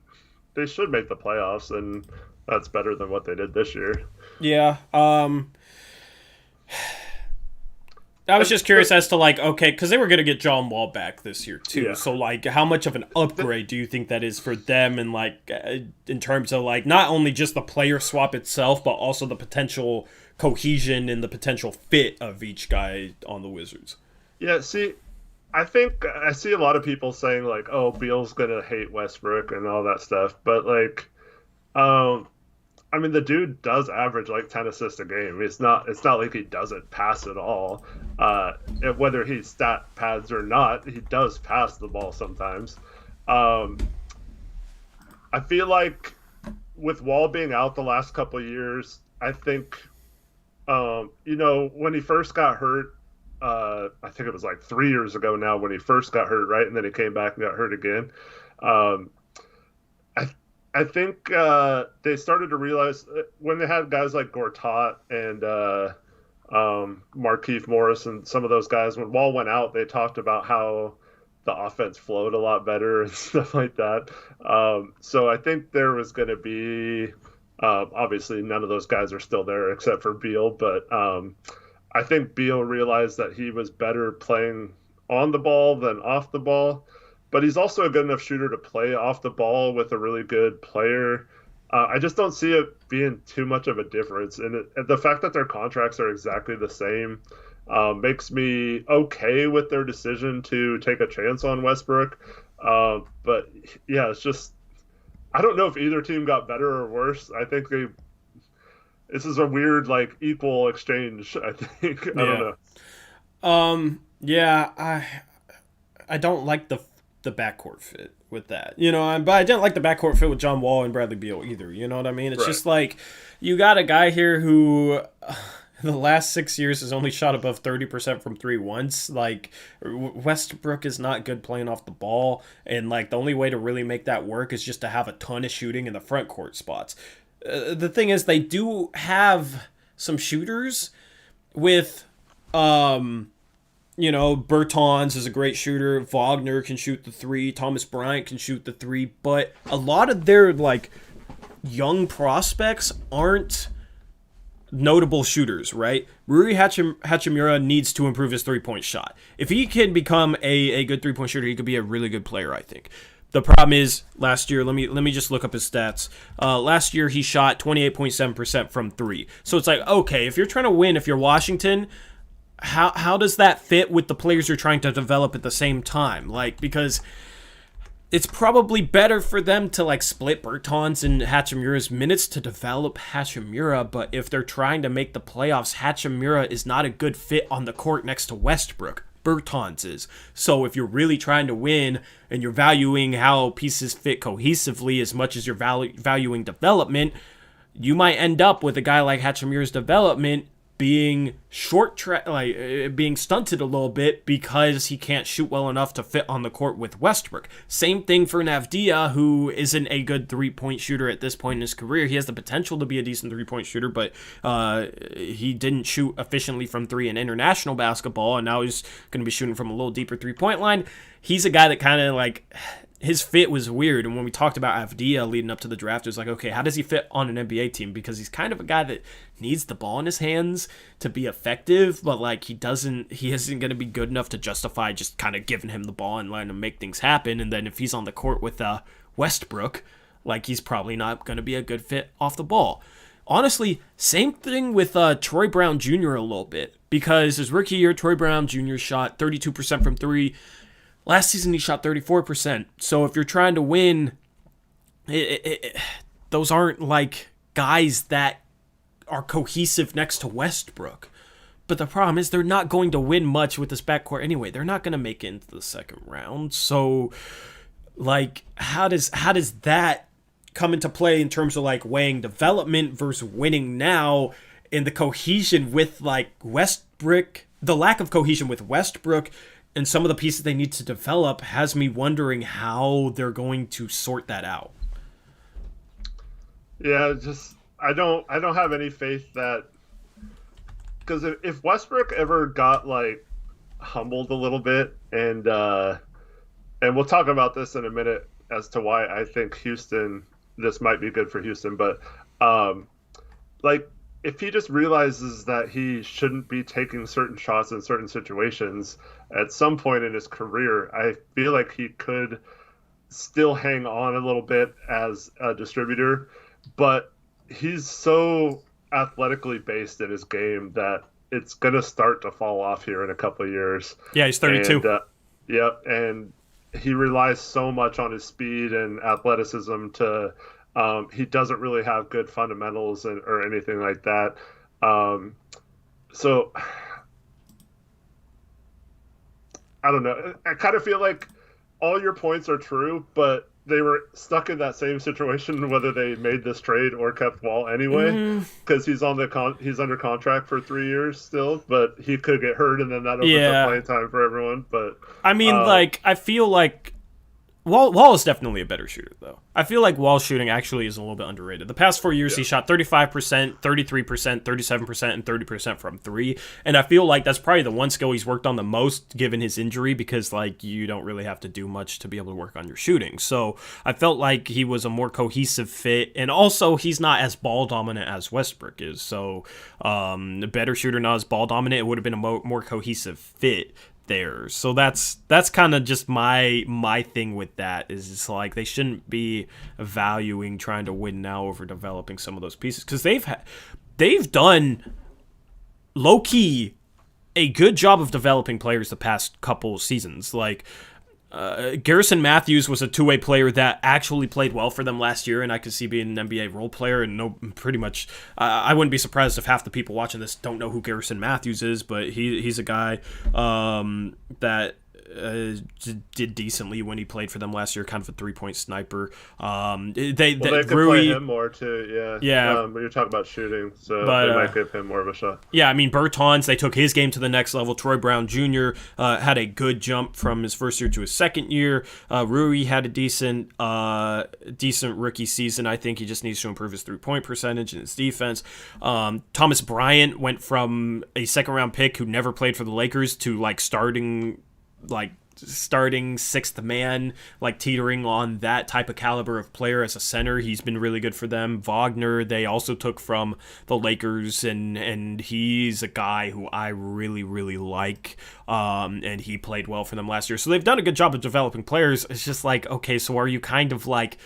they should make the playoffs, and that's better than what they did this year. Yeah. I was just curious as to, like, okay, because they were going to get John Wall back this year, too. Yeah. So, like, how much of an upgrade do you think that is for them and, like, in terms of, like, not only just the player swap itself, but also the potential cohesion and the potential fit of each guy on the Wizards? Yeah, see, I think I see a lot of people saying, like, oh, Beal's going to hate Westbrook and all that stuff. But, like, I mean, the dude does average like 10 assists a game. It's not like he doesn't pass at all. Whether he stat pads or not, he does pass the ball sometimes. I feel like with Wall being out the last couple of years, I think, when he first got hurt, I think it was like 3 years ago now when he first got hurt, right? And then he came back and got hurt again. I think they started to realize when they had guys like Gortat and Markieff Morris and some of those guys, when Wall went out, they talked about how the offense flowed a lot better and stuff like that. So I think there was going to be, obviously, none of those guys are still there except for Beal, but I think Beal realized that he was better playing on the ball than off the ball, but he's also a good enough shooter to play off the ball with a really good player. I just don't see it being too much of a difference. And the fact that their contracts are exactly the same makes me okay with their decision to take a chance on Westbrook. But yeah, it's just, I don't know if either team got better or worse. I think this is a weird, like, equal exchange, I think. I don't know. Yeah, I don't like the backcourt fit with that, but I didn't like the backcourt fit with John Wall and Bradley Beal either. You know what I mean? It's just like, you got a guy here who the last 6 years has only shot above 30% from three once. Like, Westbrook is not good playing off the ball, and like the only way to really make that work is just to have a ton of shooting in the front court spots. The thing is, they do have some shooters with Bertans is a great shooter. Wagner can shoot the three. Thomas Bryant can shoot the three. But a lot of their, like, young prospects aren't notable shooters, right? Rui Hachimura needs to improve his three-point shot. If he can become a good three-point shooter, he could be a really good player, I think. The problem is, last year, let me just look up his stats. Last year, he shot 28.7% from three. So it's like, okay, if you're trying to win, if you're Washington, how does that fit with the players you're trying to develop at the same time? Like, because it's probably better for them to, like, split Bertans and Hachimura's minutes to develop Hachimura, but if they're trying to make the playoffs, Hachimura is not a good fit on the court next to Westbrook. Bertans is. So if you're really trying to win and you're valuing how pieces fit cohesively as much as you're valuing development, you might end up with a guy like Hachimura's development being being stunted a little bit because he can't shoot well enough to fit on the court with Westbrook. Same thing for Navdia, who isn't a good three-point shooter at this point in his career. He has the potential to be a decent three-point shooter, but he didn't shoot efficiently from three in international basketball, and now he's going to be shooting from a little deeper three-point line. He's a guy that kind of, like, his fit was weird, and when we talked about Avdia leading up to the draft, it was like, okay, how does he fit on an NBA team? Because he's kind of a guy that needs the ball in his hands to be effective, but like he isn't going to be good enough to justify just kind of giving him the ball and letting him make things happen. And then if he's on the court with Westbrook, like, he's probably not going to be a good fit off the ball. Honestly, same thing with Troy Brown Jr. a little bit, because his rookie year, Troy Brown Jr. shot 32% from three. Last season, he shot 34%. So if you're trying to win, those aren't, like, guys that are cohesive next to Westbrook. But the problem is they're not going to win much with this backcourt anyway. They're not going to make it into the second round. So, like, how does that come into play in terms of, like, weighing development versus winning now, and the cohesion with, like, Westbrook, the lack of cohesion with Westbrook and some of the pieces they need to develop has me wondering how they're going to sort that out. Yeah, just I don't have any faith that, because if Westbrook ever got, like, humbled a little bit, and we'll talk about this in a minute as to why I think this might be good for Houston, but like, if he just realizes that he shouldn't be taking certain shots in certain situations at some point in his career, I feel like he could still hang on a little bit as a distributor, but he's so athletically based in his game that it's going to start to fall off here in a couple of years. Yeah, he's 32. Yep, and he relies so much on his speed and athleticism to he doesn't really have good fundamentals or anything like that. So I don't know. I kind of feel like all your points are true, but they were stuck in that same situation whether they made this trade or kept Wall anyway, because he's under contract for 3 years still, but he could get hurt, and then that opens up playing time for everyone. But I mean, like, I feel like Wall is definitely a better shooter, though. I feel like Wall's shooting actually is a little bit underrated. The past 4 years, he shot 35%, 33%, 37%, and 30% from three. And I feel like that's probably the one skill he's worked on the most, given his injury, because like you don't really have to do much to be able to work on your shooting. So I felt like he was a more cohesive fit, and also he's not as ball dominant as Westbrook is. So a better shooter, not as ball dominant, it would have been a more cohesive fit there. So that's kind of just my thing with that is it's like they shouldn't be valuing trying to win now over developing some of those pieces, because they've done low key a good job of developing players the past couple seasons. Like Garrison Matthews was a two-way player that actually played well for them last year, and I could see being an NBA role player. And pretty much, I wouldn't be surprised if half the people watching this don't know who Garrison Matthews is, but he's a guy that did decently when he played for them last year, kind of a three-point sniper. They could play him more too, yeah. But you're talking about shooting, so they might give him more of a shot. Yeah, I mean, Bertans, they took his game to the next level. Troy Brown Jr. Had a good jump from his first year to his second year. Rui had a decent rookie season. I think he just needs to improve his three-point percentage and his defense. Thomas Bryant went from a second-round pick who never played for the Lakers to starting sixth man, like teetering on that type of caliber of player as a center. He's been really good for them. Wagner, they also took from the Lakers, and he's a guy who I really, really like, and he played well for them last year. So they've done a good job of developing players. It's just like, okay, so are you kind of like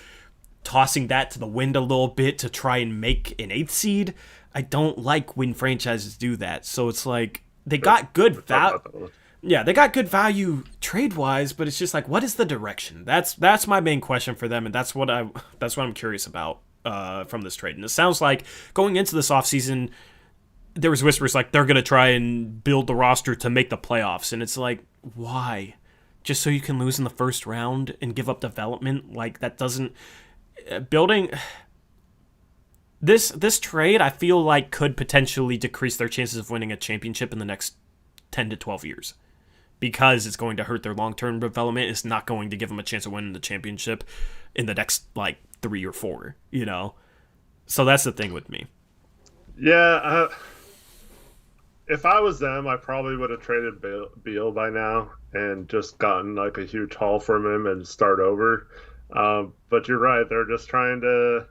tossing that to the wind a little bit to try and make an 8th seed? I don't like when franchises do that. So it's like they got good value. Yeah, they got good value trade-wise, but it's just like, what is the direction? That's my main question for them, and that's what I'm curious about from this trade. And it sounds like going into this offseason, there was whispers like they're going to try and build the roster to make the playoffs, and it's like, why? Just so you can lose in the first round and give up development? Like, that doesn't... building... This trade, I feel like, could potentially decrease their chances of winning a championship in the next 10 to 12 years. Because it's going to hurt their long-term development. It's not going to give them a chance of winning the championship in the next, 3 or 4, So that's the thing with me. Yeah, if I was them, I probably would have traded Beal by now and just gotten, a huge haul from him and start over. But you're right. They're just trying to...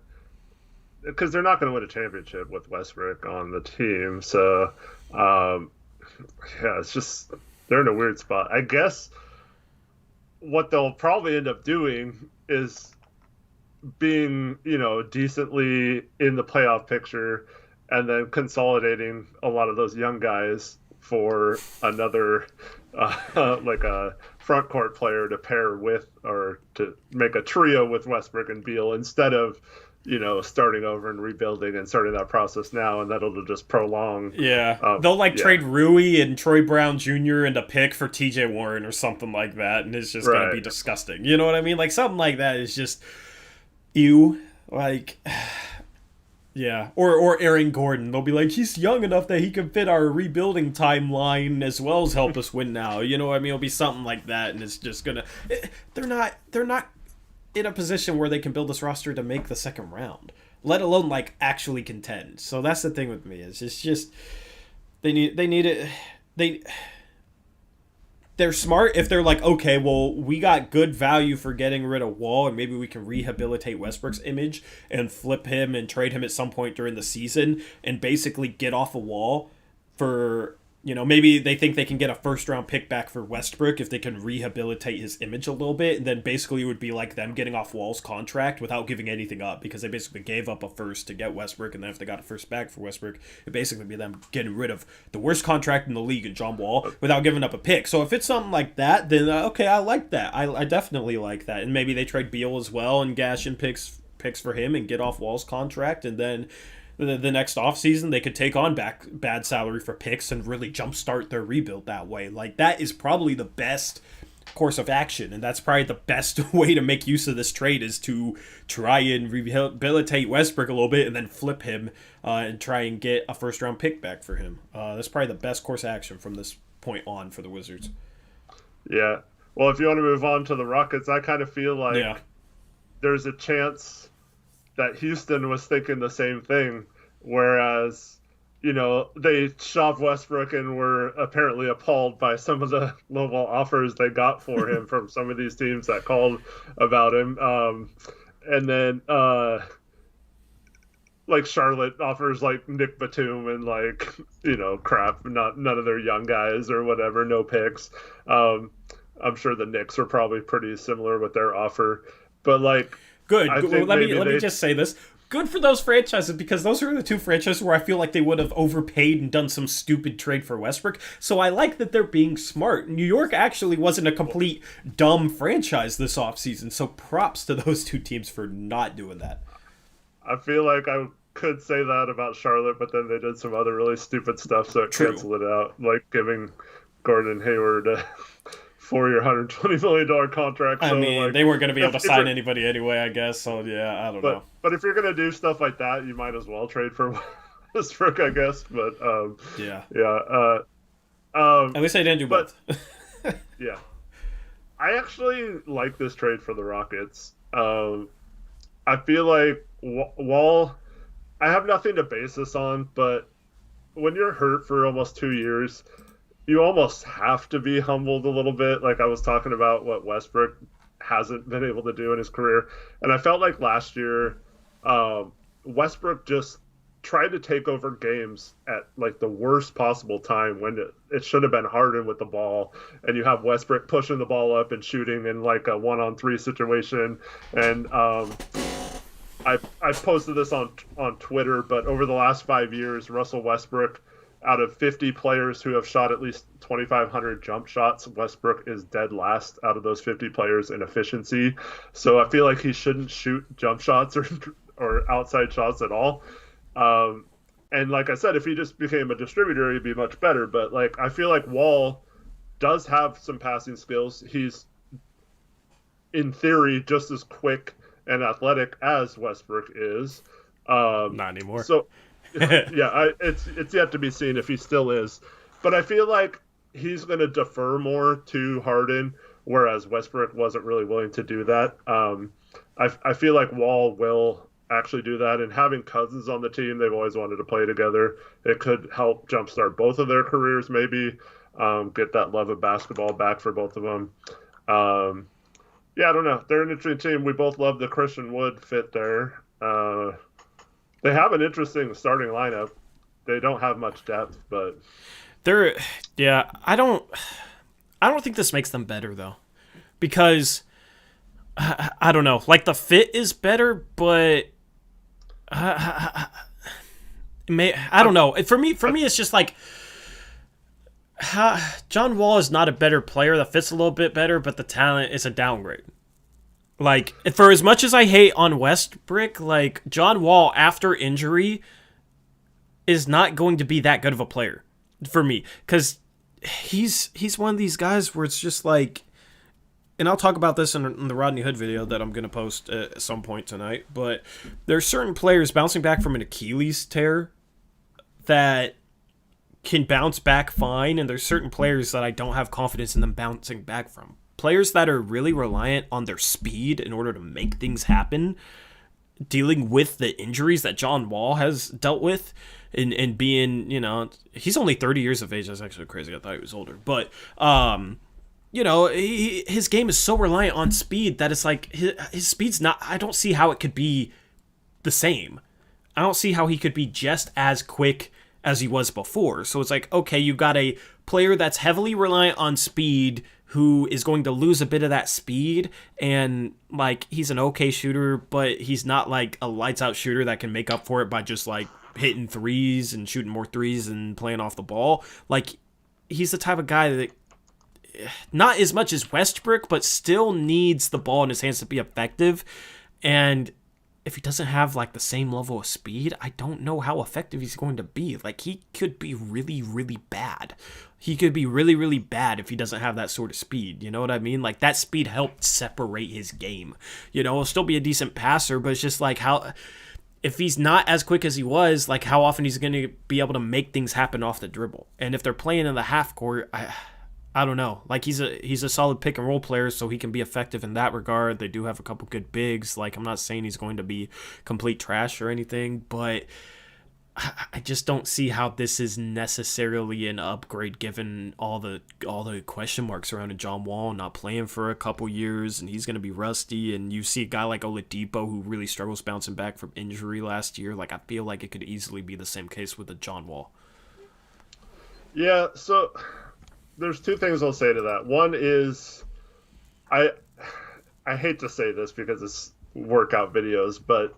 Because they're not going to win a championship with Westbrook on the team. So, it's just... They're in a weird spot. I guess what they'll probably end up doing is being, decently in the playoff picture and then consolidating a lot of those young guys for another, a front court player to pair with or to make a trio with Westbrook and Beal instead of, starting over and rebuilding and starting that process now, and that'll just prolong. Yeah. They'll trade Rui and Troy Brown Jr. and a pick for TJ Warren or something like that, and it's just going to be disgusting. You know what I mean? Like, something like that is just ew. Yeah. Or Aaron Gordon. They'll be like, he's young enough that he can fit our rebuilding timeline as well as help us win now. You know what I mean? It'll be something like that, and it's just going to... They're not in a position where they can build this roster to make the second round, let alone actually contend. So that's the thing with me. It's just they need it. They're smart if they're like, okay, well, we got good value for getting rid of Wall, and maybe we can rehabilitate Westbrook's image and flip him and trade him at some point during the season and basically get off a Wall for... maybe they think they can get a first-round pick back for Westbrook if they can rehabilitate his image a little bit, and then basically it would be like them getting off Wall's contract without giving anything up, because they basically gave up a first to get Westbrook, and then if they got a first back for Westbrook, it'd basically be them getting rid of the worst contract in the league in John Wall without giving up a pick. So if it's something like that, then okay, I like that. I definitely like that. And maybe they trade Beal as well and gash in picks for him and get off Wall's contract, and then... The next offseason, they could take on bad salary for picks and really jumpstart their rebuild that way. That is probably the best course of action, and that's probably the best way to make use of this trade is to try and rehabilitate Westbrook a little bit and then flip him and try and get a first-round pick back for him. That's probably the best course of action from this point on for the Wizards. Yeah. Well, if you want to move on to the Rockets, I kind of feel Yeah. like there's a chance that Houston was thinking the same thing, whereas, they shopped Westbrook and were apparently appalled by some of the lowball offers they got for him from some of these teams that called about him. And then, like Charlotte offers like Nick Batum and like crap, not none of their young guys or whatever, no picks. Um, I'm sure the Knicks are probably pretty similar with their offer, but like Good. I Well, think maybe let me they just say this. Good for those franchises because those are the two franchises where I feel like they would have overpaid and done some stupid trade for Westbrook. So I like that they're being smart. New York actually wasn't a complete dumb franchise this offseason, so props to those two teams for not doing that. I feel like I could say that about Charlotte, but then they did some other really stupid stuff, so it True. canceled it out, like giving Gordon Hayward a 4-year, $120 million contract. I So mean, like, they weren't going to be able to sign you're, anybody anyway, I guess. So yeah, I don't know. but if you're gonna do stuff like that, you might as well trade for Westbrook, I guess. But Yeah. yeah. At least I didn't do But both. yeah, I actually like this trade for the Rockets. I feel like Wall. I have nothing to base this on, but when you're hurt for almost 2 years, you almost have to be humbled a little bit. Like I was talking about what Westbrook hasn't been able to do in his career, and I felt like last year, Westbrook just tried to take over games at like the worst possible time when it should have been Harden with the ball, and you have Westbrook pushing the ball up and shooting in like a 1-on-3 situation, and I posted this on Twitter, but over the last 5 years, Russell Westbrook, out of 50 players who have shot at least 2,500 jump shots, Westbrook is dead last out of those 50 players in efficiency. So I feel like he shouldn't shoot jump shots or outside shots at all. And like I said, if he just became a distributor, he'd be much better. But like I feel like Wall does have some passing skills. He's in theory just as quick and athletic as Westbrook is. Not anymore. So yeah, it's yet to be seen if he still is. But I feel like he's going to defer more to Harden, whereas Westbrook wasn't really willing to do that. I feel like Wall will actually do that, and having Cousins on the team, they've always wanted to play together. It could help jumpstart both of their careers, maybe get that love of basketball back for both of them. Yeah, I don't know. They're an interesting team. We both love the Christian Wood fit there. They have an interesting starting lineup. They don't have much depth, but yeah, I don't think this makes them better though, because I don't know. Like the fit is better, but I don't know. For me, it's just like John Wall is not a better player. The fit's a little bit better, but the talent is a downgrade. Like, for as much as I hate on Westbrook, like, John Wall, after injury, is not going to be that good of a player for me. Because he's one of these guys where it's just like, and I'll talk about this in the Rodney Hood video that I'm going to post at some point tonight, but there's certain players bouncing back from an Achilles tear that can bounce back fine, and there's certain players that I don't have confidence in them bouncing back from. Players that are really reliant on their speed in order to make things happen, dealing with the injuries that John Wall has dealt with, and being, he's only 30 years of age. That's actually crazy. I thought he was older. But, his game is so reliant on speed that it's like his speed's not, I don't see how it could be the same. I don't see how he could be just as quick as he was before. So it's like, okay, you've got a player that's heavily reliant on speed who is going to lose a bit of that speed, and like he's an okay shooter, but he's not like a lights out shooter that can make up for it by just like hitting threes and shooting more threes and playing off the ball. Like he's the type of guy that not as much as Westbrook, but still needs the ball in his hands to be effective. And if he doesn't have like the same level of speed, I don't know how effective he's going to be. Like he could be really, really bad. He could be really, really bad if he doesn't have that sort of speed. You know what I mean? Like that speed helped separate his game. He'll still be a decent passer, but it's just like how, if he's not as quick as he was, like how often he's going to be able to make things happen off the dribble. And if they're playing in the half court, I don't know. Like he's a solid pick and roll player, so he can be effective in that regard. They do have a couple good bigs. Like I'm not saying he's going to be complete trash or anything, but I just don't see how this is necessarily an upgrade given all the question marks surrounding John Wall not playing for a couple years and he's going to be rusty. And you see a guy like Oladipo who really struggles bouncing back from injury last year. Like I feel like it could easily be the same case with a John Wall. Yeah, so there's two things I'll say to that. One is I hate to say this because it's workout videos, but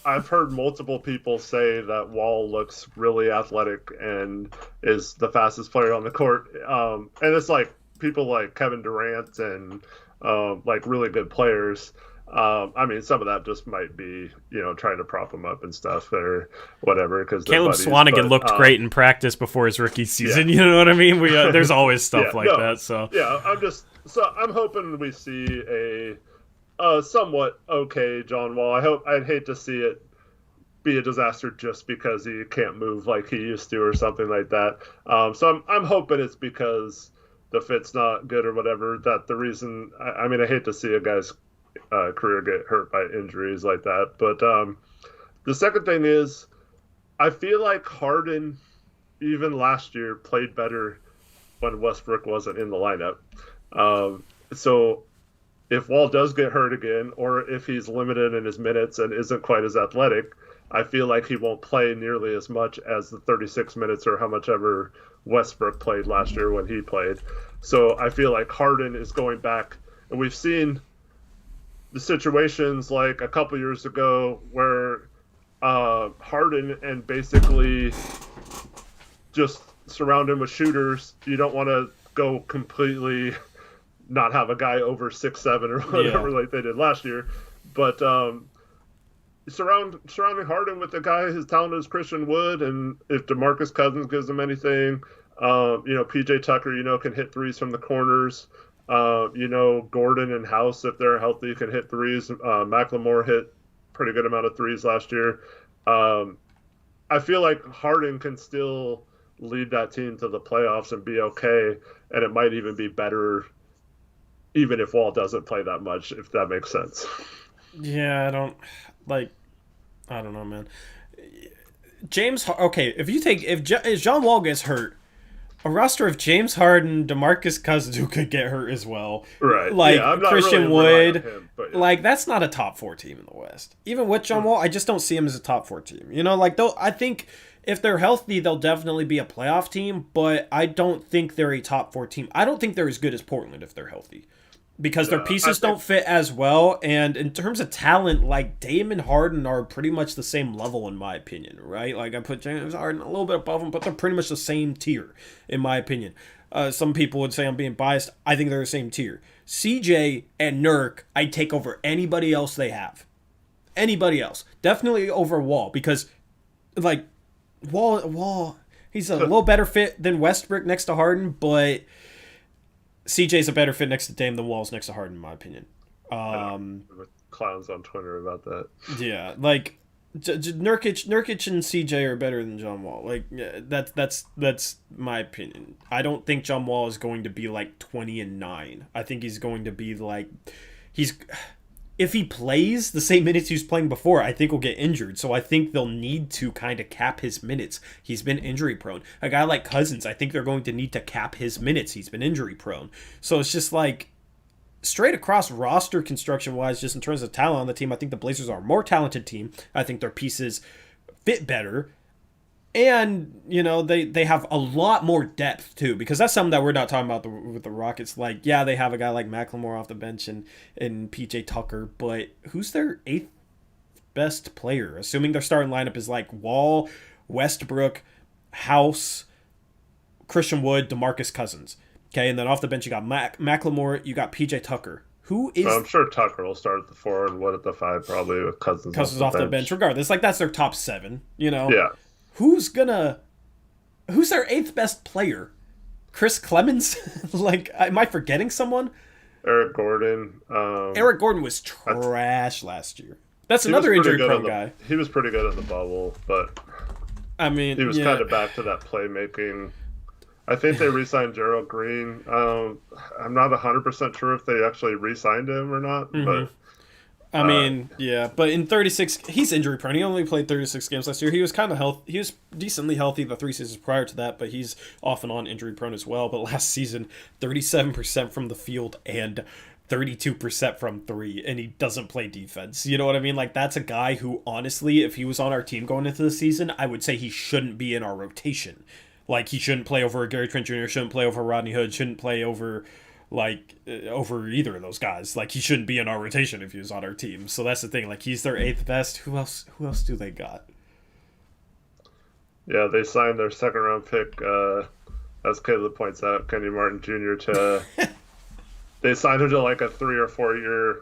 I've heard multiple people say that Wall looks really athletic and is the fastest player on the court. And it's like people like Kevin Durant and like really good players. I mean, some of that just might be, trying to prop him up and stuff or whatever. Because Caleb Swanigan looked great in practice before his rookie season. Yeah. You know what I mean? There's always stuff that. So yeah, I'm hoping we see a somewhat okay John Wall. I'd hate to see it be a disaster just because he can't move like he used to or something like that. So I'm hoping it's because the fit's not good or whatever. That the reason. I mean, I hate to see a guy's career get hurt by injuries like that. But the second thing is, I feel like Harden, even last year, played better when Westbrook wasn't in the lineup. So if Wall does get hurt again, or if he's limited in his minutes and isn't quite as athletic, I feel like he won't play nearly as much as the 36 minutes or how much ever Westbrook played last year when he played. So I feel like Harden is going back, and we've seen the situations like a couple years ago where Harden and basically just surround him with shooters. You don't want to go completely not have a guy over 6'7" or whatever like they did last year, but surrounding Harden with a guy as talented as Christian Wood, and if DeMarcus Cousins gives him anything, PJ Tucker, can hit threes from the corners. Gordon and House, if they're healthy, can hit threes. McLemore hit pretty good amount of threes last year. I feel like Harden can still lead that team to the playoffs and be okay, and it might even be better even if Wall doesn't play that much, if that makes sense. Yeah, I don't know, man. If John Wall gets hurt, a roster of James Harden, DeMarcus Cousins, who could get hurt as well, right? Like I'm not Christian really Wood, him, but like that's not a top 4 team in the West. Even with John Wall, I just don't see him as a top 4 team. I think if they're healthy, they'll definitely be a playoff team, but I don't think they're a top 4 team. I don't think they're as good as Portland if they're healthy. Because their pieces don't fit as well, and in terms of talent, like Dame and Harden are pretty much the same level in my opinion, right? Like I put James Harden a little bit above them, but they're pretty much the same tier in my opinion. Some people would say I'm being biased. I think they're the same tier. CJ and Nurk, I'd take over anybody else they have. Anybody else. Definitely over Wall, because like Wall, he's a little better fit than Westbrook next to Harden, but CJ's a better fit next to Dame than Wall's next to Harden, in my opinion. Clowns on Twitter about that. Yeah, like Nurkic and CJ are better than John Wall. Like that's my opinion. I don't think John Wall is going to be like 20-9. I think he's going to be like if he plays the same minutes he was playing before, I think he'll get injured. So I think they'll need to kind of cap his minutes. He's been injury prone. A guy like Cousins, I think they're going to need to cap his minutes. He's been injury prone. So it's just like straight across roster construction wise, just in terms of talent on the team, I think the Blazers are a more talented team. I think their pieces fit better. And, they have a lot more depth, too, because that's something that we're not talking about with the Rockets. Like, yeah, they have a guy like McLemore off the bench and PJ Tucker, but who's their 8th best player? Assuming their starting lineup is like Wall, Westbrook, House, Christian Wood, DeMarcus Cousins. Okay, and then off the bench you got McLemore, you got PJ Tucker. Who is? I'm sure Tucker will start at the 4 and Wood at the 5, probably with Cousins off the bench. Regardless, like that's their top 7, Yeah. Who's their 8th best player? Chris Clemens? Like, am I forgetting someone? Eric Gordon. Eric Gordon was trash last year. That's another injury-prone guy. He was pretty good in the bubble, but I mean, he was kind of back to that playmaking. I think they re-signed Gerald Green. I'm not 100% sure if they actually re-signed him or not, Hmm. but I mean, yeah, but in 36, he's injury prone. He only played 36 games last year. He was kind of healthy. He was decently healthy the 3 seasons prior to that, but he's off and on injury prone as well. But last season, 37% from the field and 32% from three, and he doesn't play defense. You know what I mean? Like, that's a guy who, honestly, if he was on our team going into the season, I would say he shouldn't be in our rotation. Like, he shouldn't play over Gary Trent Jr., shouldn't play over Rodney Hood, shouldn't play over over either of those guys. Like, he shouldn't be in our rotation if he was on our team. So that's the thing. Like, he's their eighth best. Who else? Who else do they got? yeah, they signed their second round pick, as Caleb points out, Kenny Martin Jr. to. They signed him to like a 3 or 4 year,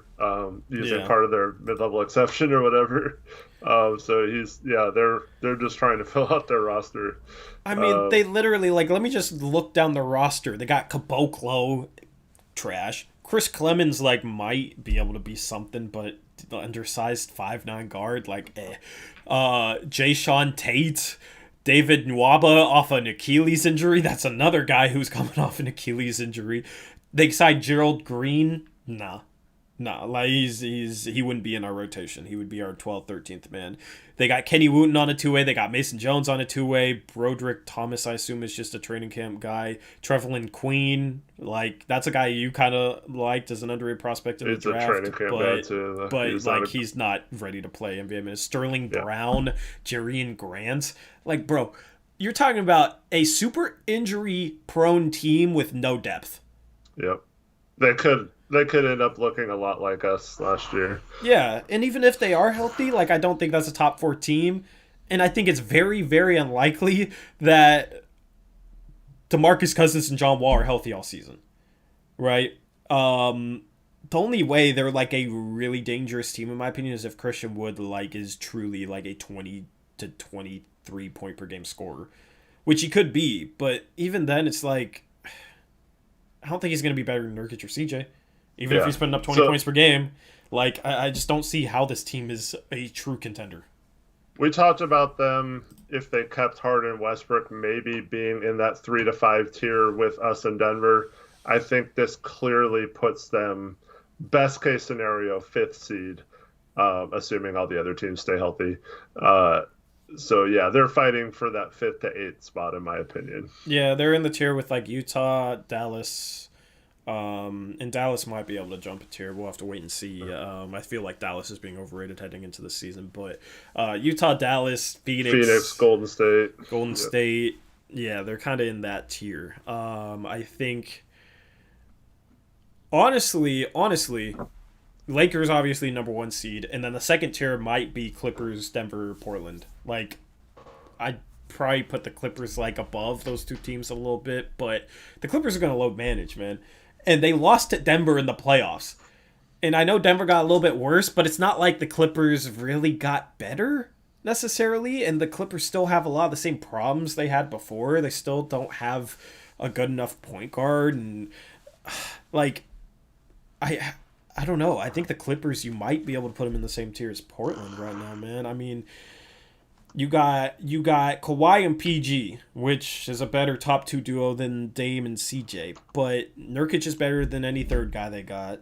using Yeah. part of their mid level exception or whatever. So they're just trying to fill out their roster. I mean, Um, they literally, like, let me just look down the roster. They got Caboclo, trash. Chris Clemens, like, might be able to be something, but the undersized 5'9" guard, like, eh. Jay Sean Tate, David Nwaba off an Achilles injury. That's another guy who's coming off an Achilles injury. They signed Gerald Green. Nah. Nah, like he wouldn't be in our rotation. He would be our 12th, 13th man. They got Kenny Wooten on a two-way. They got Mason Jones on a two-way. Broderick Thomas, I assume, is just a training camp guy. Trevelyan Queen, like, that's a guy you kind of liked as an underrated prospect in the it's a draft. training camp guy too. But like, he's not ready to play NBA minutes. Sterling Yeah. Brown, Jerian Grant. Like, bro, you're talking about a super injury-prone team with no depth. Yep. They could end up looking a lot like us last year. Yeah, and even if they are healthy, like, I don't think that's a top four team, and I think it's very, very unlikely that DeMarcus Cousins and John Wall are healthy all season, right? The only way they're like a really dangerous team, in my opinion, is if Christian Wood like is truly like a 20 to 23 point per game scorer, which he could be, but even then, it's like I don't think he's going to be better than Nurkic or CJ. Even if Yeah. he's putting up 20 points per game, like, I just don't see how this team is a true contender. We talked about them if they kept Harden and Westbrook maybe being in that 3 to 5 tier with us in Denver. I think this clearly puts them best case scenario fifth seed, assuming all the other teams stay healthy. So yeah, they're fighting for that fifth to eighth spot in my opinion. Yeah, they're in the tier with like Utah, Dallas, and Dallas might be able to jump a tier. We'll have to wait and see. I feel like Dallas is being overrated heading into the season, but Utah, Dallas, Phoenix, Golden State, Golden Yep. State, yeah, they're kind of in that tier. I think honestly, Lakers obviously number one seed, and then the second tier might be Clippers, Denver, Portland. Like, I'd probably put the Clippers like above those two teams a little bit, but the Clippers are going to load manage, man. And they lost to Denver in the playoffs. And I know Denver got a little bit worse, but it's not like the Clippers really got better necessarily, and the Clippers still have a lot of the same problems they had before. They still don't have a good enough point guard, and like I I don't know. I think the Clippers, you might be able to put them in the same tier as Portland right now, man. I mean, you got Kawhi and PG, which is a better top two duo than Dame and CJ. But Nurkic is better than any third guy they got.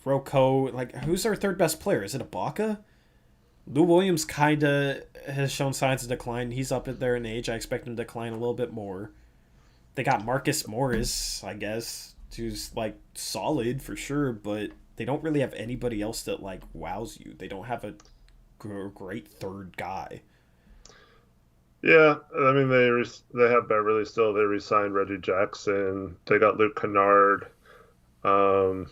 Rocco, like, who's our third best player? Is it Ibaka? Lou Williams kinda has shown signs of decline. He's up there in age. I expect him to decline a little bit more. They got Marcus Morris, I guess, who's like solid for sure, but they don't really have anybody else that like wows you. They don't have a great third guy. Yeah, I mean they have Beverly still. They re-signed Reggie Jackson. They got Luke Kennard. Um,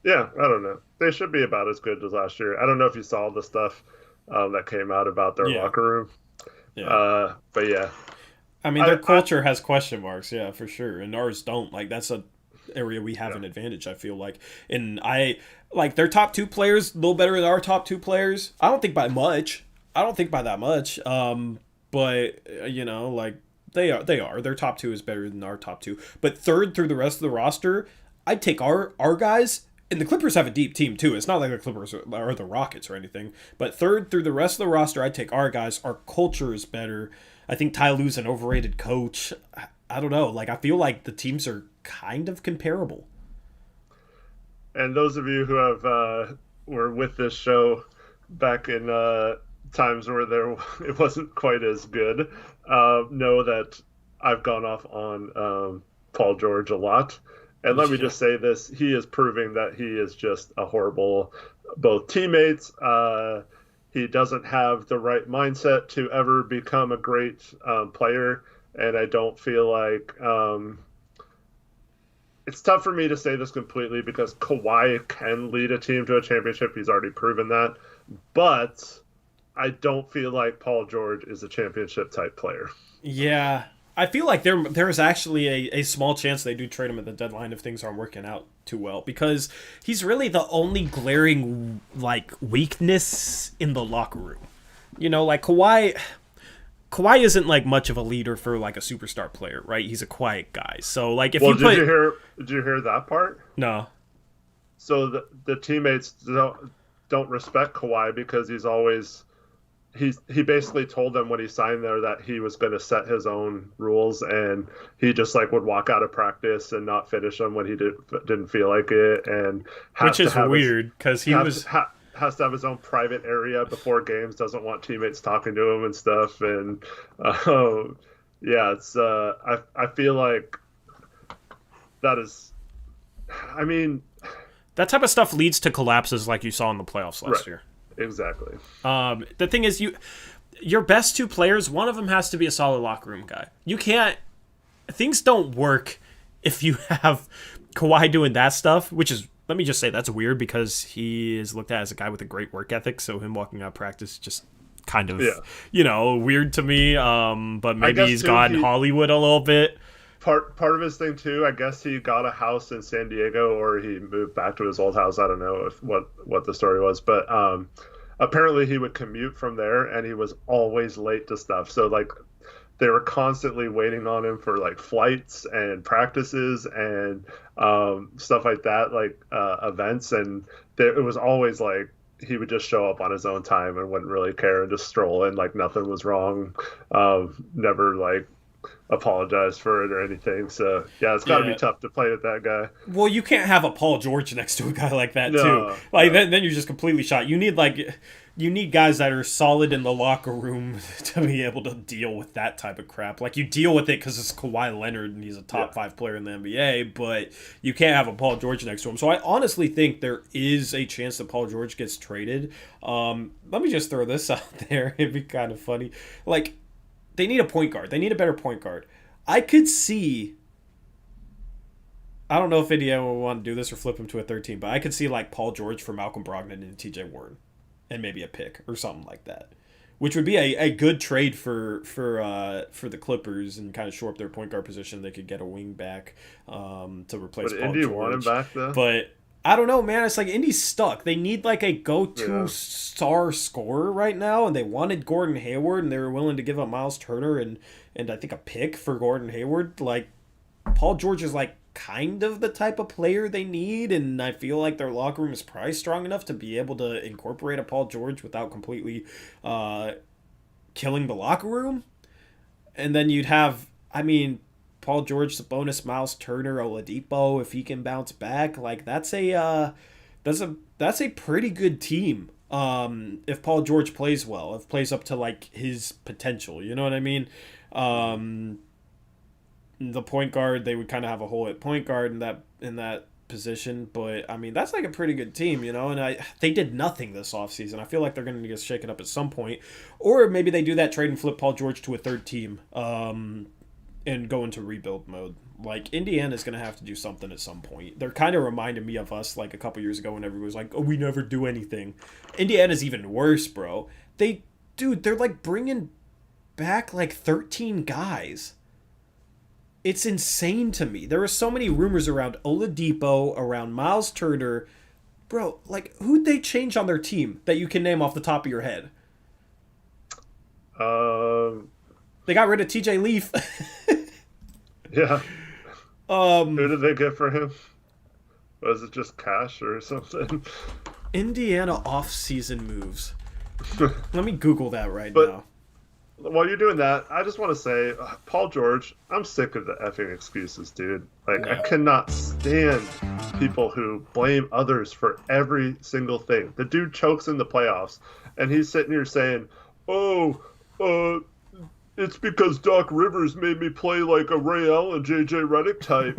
yeah, I don't know. They should be about as good as last year. I don't know if you saw the stuff that came out about their Yeah. locker room. Yeah. But yeah, I mean, their culture has question marks, yeah, for sure, and ours don't. Like, that's a area we have an advantage, I feel like. And I like their top two players a little better than our top two players. I don't think by much. I don't think by that much. But like, they are. Their top two is better than our top two. But third through the rest of the roster, I'd take our guys. And the Clippers have a deep team too. It's not like the Clippers or the Rockets or anything. But third through the rest of the roster, I'd take our guys. Our culture is better. I think Ty Lue's an overrated coach. I don't know. Like, I feel like the teams are kind of comparable. And those of you who have were with this show back in times where it wasn't quite as good know that I've gone off on Paul George a lot. And let me just say this: he is proving that he is just a horrible both teammates. He doesn't have the right mindset to ever become a great player, and I don't feel like it's tough for me to say this completely because Kawhi can lead a team to a championship. He's already proven that. But I don't feel like Paul George is a championship type player. Yeah. I feel like there's actually a small chance they do trade him at the deadline if things aren't working out too well, because he's really the only glaring like weakness in the locker room. You know, like Kawhi isn't like much of a leader for like a superstar player, right? He's a quiet guy. So like if did you hear that part? No. So the teammates don't respect Kawhi because he basically told them when he signed there that he was going to set his own rules, and he just like would walk out of practice and not finish them when he didn't feel like it, and which is weird because he has to have his own private area before games, doesn't want teammates talking to him and stuff, and it's I feel like that is, I mean, that type of stuff leads to collapses like you saw in the playoffs last year. Exactly. The thing is, your best two players, one of them has to be a solid locker room guy. You can't. Things don't work if you have Kawhi doing that stuff, which is, let me just say, that's weird because he is looked at as a guy with a great work ethic. So him walking out of practice just kind of, weird to me. But maybe he's gotten Hollywood a little bit. Part of his thing too, I guess he got a house in San Diego or he moved back to his old house. I don't know what the story was, but apparently he would commute from there and he was always late to stuff. So like they were constantly waiting on him for like flights and practices and stuff like that, like events, and it was always like he would just show up on his own time and wouldn't really care and just stroll in like nothing was wrong. Never like apologize for it or anything. So yeah, it's got to be tough to play with that guy. Well, you can't have a Paul George next to a guy like that too. Like then you're just completely shot. You need guys that are solid in the locker room to be able to deal with that type of crap. Like you deal with it because it's Kawhi Leonard and he's a top 5 player in the NBA, but you can't have a Paul George next to him. So I honestly think there is a chance that Paul George gets traded. Let me just throw this out there. It'd be kind of funny. Like, they need a point guard. They need a better point guard. I could see, I don't know if Indiana would want to do this or flip him to a third team, but I could see like Paul George for Malcolm Brogdon and TJ Warren and maybe a pick or something like that, which would be a good trade for the Clippers and kind of shore up their point guard position. They could get a wing back to replace Paul Indy George. Want him back though? But I don't know, man. It's like Indy's stuck. They need like a go-to star scorer right now, and they wanted Gordon Hayward, and they were willing to give up Miles Turner and I think a pick for Gordon Hayward. Like, Paul George is like kind of the type of player they need, and I feel like their locker room is probably strong enough to be able to incorporate a Paul George without completely killing the locker room. And then you'd have, Paul George, Sabonis, Miles Turner, Oladipo, if he can bounce back, like that's a pretty good team. If Paul George plays well, if plays up to like his potential, you know what I mean? The point guard, they would kind of have a hole at point guard in that position, but that's like a pretty good team, you know. And they did nothing this offseason. I feel like they're going to get shaken up at some point, or maybe they do that trade and flip Paul George to a third team. And go into rebuild mode. Like, Indiana's going to have to do something at some point. They're kind of reminding me of us, like, a couple years ago when everyone was like, oh, we never do anything. Indiana's even worse, bro. They're, like, bringing back, like, 13 guys. It's insane to me. There are so many rumors around Oladipo, around Miles Turner. Bro, like, who'd they change on their team that you can name off the top of your head? They got rid of TJ Leaf. Yeah. Who did they get for him? Was it just cash or something? Indiana off-season moves. Let me Google that now. while you're doing that, I just want to say, Paul George, I'm sick of the effing excuses, dude. Like, I Yeah. cannot stand people who blame others for every single thing. The dude chokes in the playoffs, and he's sitting here saying, "Oh, uh, it's because Doc Rivers made me play like a Ray Allen, JJ Redick type,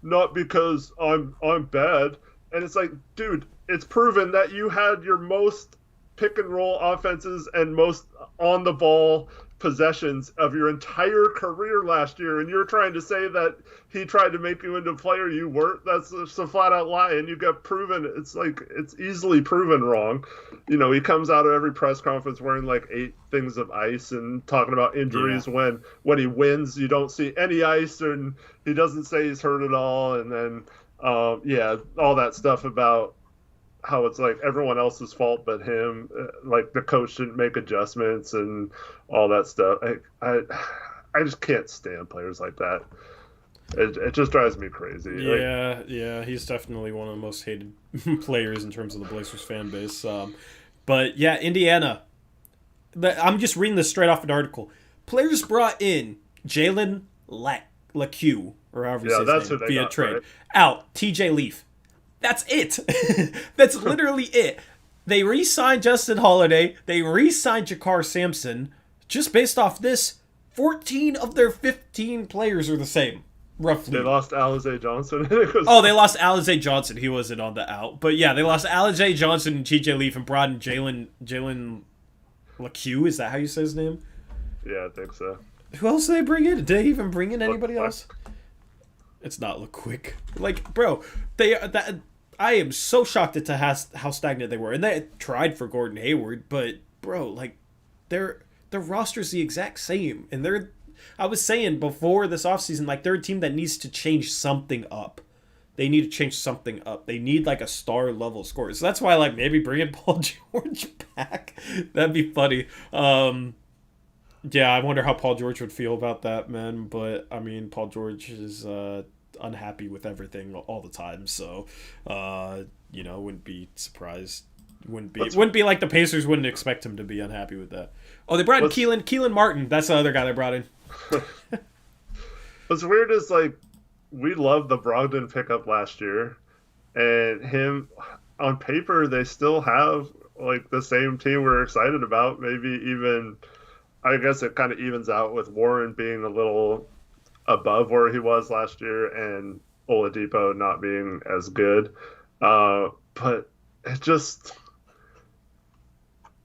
not because I'm bad." And it's like, dude, it's proven that you had your most pick and roll offenses and most on the ball possessions of your entire career last year, and you're trying to say that he tried to make you into a player you weren't. That's just a flat out lie, and you got proven. It's like it's easily proven wrong. He comes out of every press conference wearing like 8 things of ice and talking about Yeah. injuries. When he wins, you don't see any ice, and he doesn't say he's hurt at all. And then yeah, all that stuff about how it's like everyone else's fault but him. Like the coach didn't make adjustments and all that stuff. I just can't stand players like that. It just drives me crazy. Yeah, yeah, he's definitely one of the most hated players in terms of the Blazers fan base. But yeah, Indiana. I'm just reading this straight off an article. Players brought in Jalen LeCue, or however you say That's his who name, they via got, trade. right? Out, TJ Leaf. That's it. That's literally it. They re-signed Justin Holiday. They re-signed Jakar Sampson. Just based off this, 14 of their 15 players are the same, roughly. They lost Alize Johnson. Oh, they lost Alize Johnson. He wasn't on the out. But yeah, they lost Alize Johnson and TJ Leaf and brought in Jalen LeCue. Is that how you say his name? Yeah, I think so. Who else did they bring in? Did they even bring in anybody else? It's not LeQuick. Like, bro, I am so shocked at how stagnant they were. And they tried for Gordon Hayward, but bro, like their roster's the exact same. And I was saying before this offseason, like they're a team that needs to change something up. They need to change something up. They need like a star level scorer. So that's why like maybe bringing Paul George back. That'd be funny. Yeah, I wonder how Paul George would feel about that, man. But I mean, Paul George is unhappy with everything all the time, so wouldn't be surprised. Wouldn't be like the Pacers wouldn't expect him to be unhappy with that. Oh, they brought in Keelan Martin. That's the other guy they brought in. What's weird is like we loved the Brogdon pickup last year, and him on paper they still have like the same team we're excited about. Maybe even I guess it kind of evens out with Warren being a little above where he was last year and Oladipo not being as good. But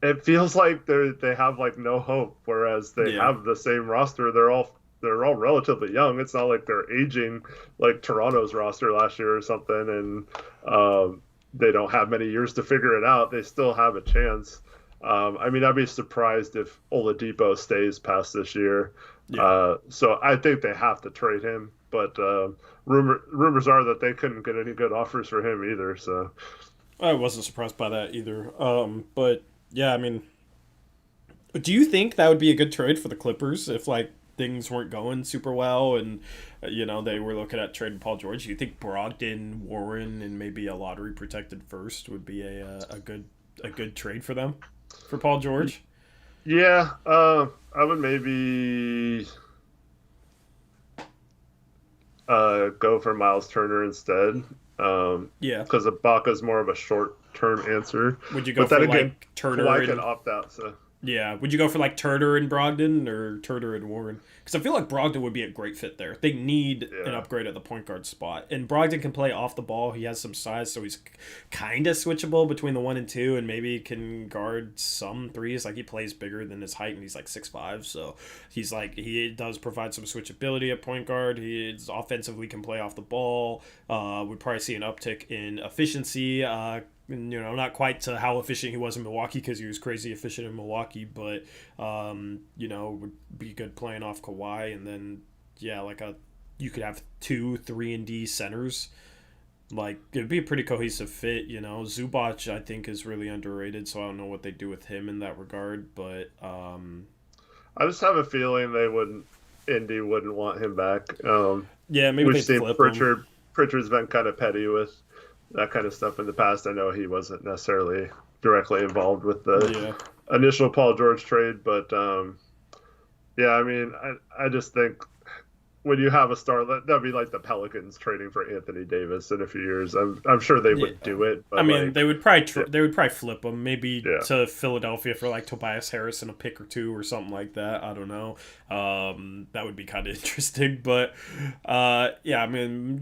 it feels like they have like no hope, whereas they have the same roster. They're all relatively young. It's not like they're aging like Toronto's roster last year or something, and they don't have many years to figure it out. They still have a chance. I mean, I'd be surprised if Oladipo stays past this year. Yeah. So I think they have to trade him, but rumors are that they couldn't get any good offers for him either. So I wasn't surprised by that either. But yeah, I mean, do you think that would be a good trade for the Clippers if like things weren't going super well and they were looking at trading Paul George? Do you think Brogdon, Warren, and maybe a lottery protected first would be a good trade for them for Paul George? Yeah, I would maybe go for Miles Turner instead. Yeah, because Ibaka's more of a short-term answer. Would you go for like Turner? Kawhi can opt out. So yeah, would you go for like Turner and Brogdon or Turner and Warren? Because I feel like Brogdon would be a great fit there. They need an upgrade at the point guard spot, and Brogdon can play off the ball. He has some size, so he's kind of switchable between the 1 and 2, and maybe can guard some threes. Like he plays bigger than his height, and he's like 6'5", so he does provide some switchability at point guard. He's offensively can play off the ball. We'd probably see an uptick in efficiency. Not quite to how efficient he was in Milwaukee because he was crazy efficient in Milwaukee, but would be good playing off Kawhi, and then you could have 2, 3 and D centers. Like it'd be a pretty cohesive fit. Zubac I think is really underrated, so I don't know what they do with him in that regard, but I just have a feeling Indy wouldn't want him back. Maybe we've they'd seen flip Pritchard. him. Pritchard's been kind of petty with that kind of stuff in the past. I know he wasn't necessarily directly involved with the initial Paul George trade, but Yeah, I mean, I just think when you have a star, that'd be like the Pelicans trading for Anthony Davis in a few years. I'm sure they Yeah. would do it, I but mean, like, yeah, they would probably flip him maybe yeah. to Philadelphia for like Tobias Harris and a pick or two or something like that. I don't know. That would be kind of interesting, but yeah, I mean,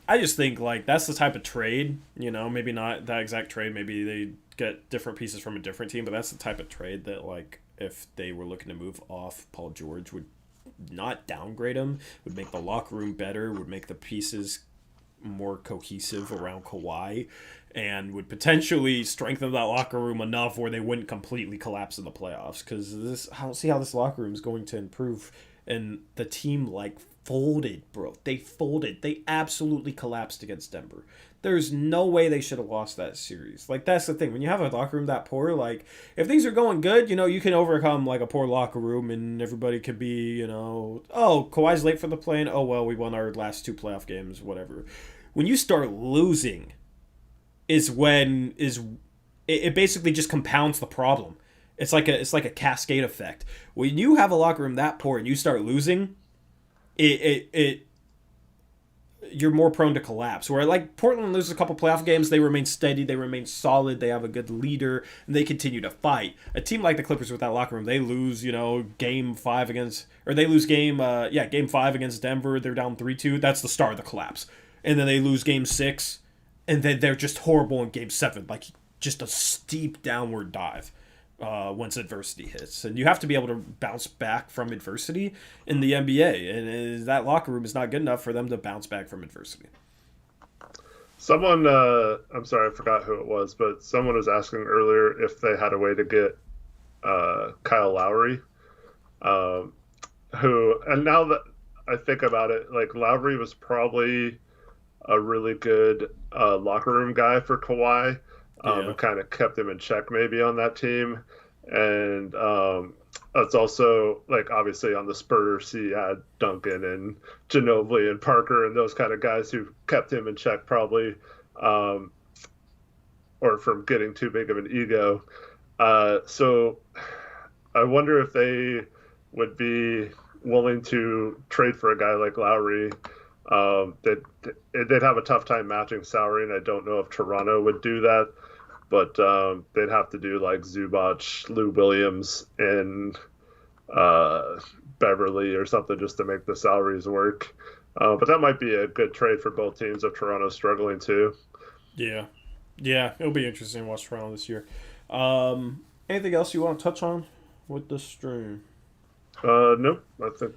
I just think like that's the type of trade. Maybe not that exact trade. Maybe they get different pieces from a different team, but that's the type of trade that like if they were looking to move off Paul George would not downgrade him, would make the locker room better, would make the pieces more cohesive around Kawhi, and would potentially strengthen that locker room enough where they wouldn't completely collapse in the playoffs. Because I don't see how this locker room is going to improve. And the team like folded, bro. They folded. They absolutely collapsed against Denver. There's no way they should have lost that series. Like, that's the thing. When you have a locker room that poor, like, if things are going good, you can overcome, like, a poor locker room and everybody could be, oh, Kawhi's late for the play-in. Oh, well, we won our last 2 playoff games, whatever. When you start losing it basically just compounds the problem. It's like a cascade effect. When you have a locker room that poor and you start losing, it you're more prone to collapse. Where like Portland loses a couple playoff games, they remain steady, they remain solid, they have a good leader, and they continue to fight. A team like the Clippers with that locker room, they lose, game 5 against, or they lose game 5 against Denver, they're down 3-2. That's the start of the collapse. And then they lose game 6, and then they're just horrible in game 7, like just a steep downward dive. Once adversity hits, and you have to be able to bounce back from adversity in the NBA, and that locker room is not good enough for them to bounce back from adversity. Someone, I'm sorry, I forgot who it was, but someone was asking earlier if they had a way to get Kyle Lowry, and now that I think about it, like Lowry was probably a really good locker room guy for Kawhi. Yeah. It kind of kept him in check maybe on that team. And that's also, like, obviously on the Spurs, he had Duncan and Ginobili and Parker and those kind of guys who kept him in check probably, or from getting too big of an ego. So I wonder if they would be willing to trade for a guy like Lowry. They'd have a tough time matching salary, and I don't know if Toronto would do that. But they'd have to do like Zubac, Lou Williams, and Beverly or something just to make the salaries work. But that might be a good trade for both teams if Toronto's struggling too. Yeah. It'll be interesting to watch Toronto this year. Anything else you want to touch on with the stream? Nope. I think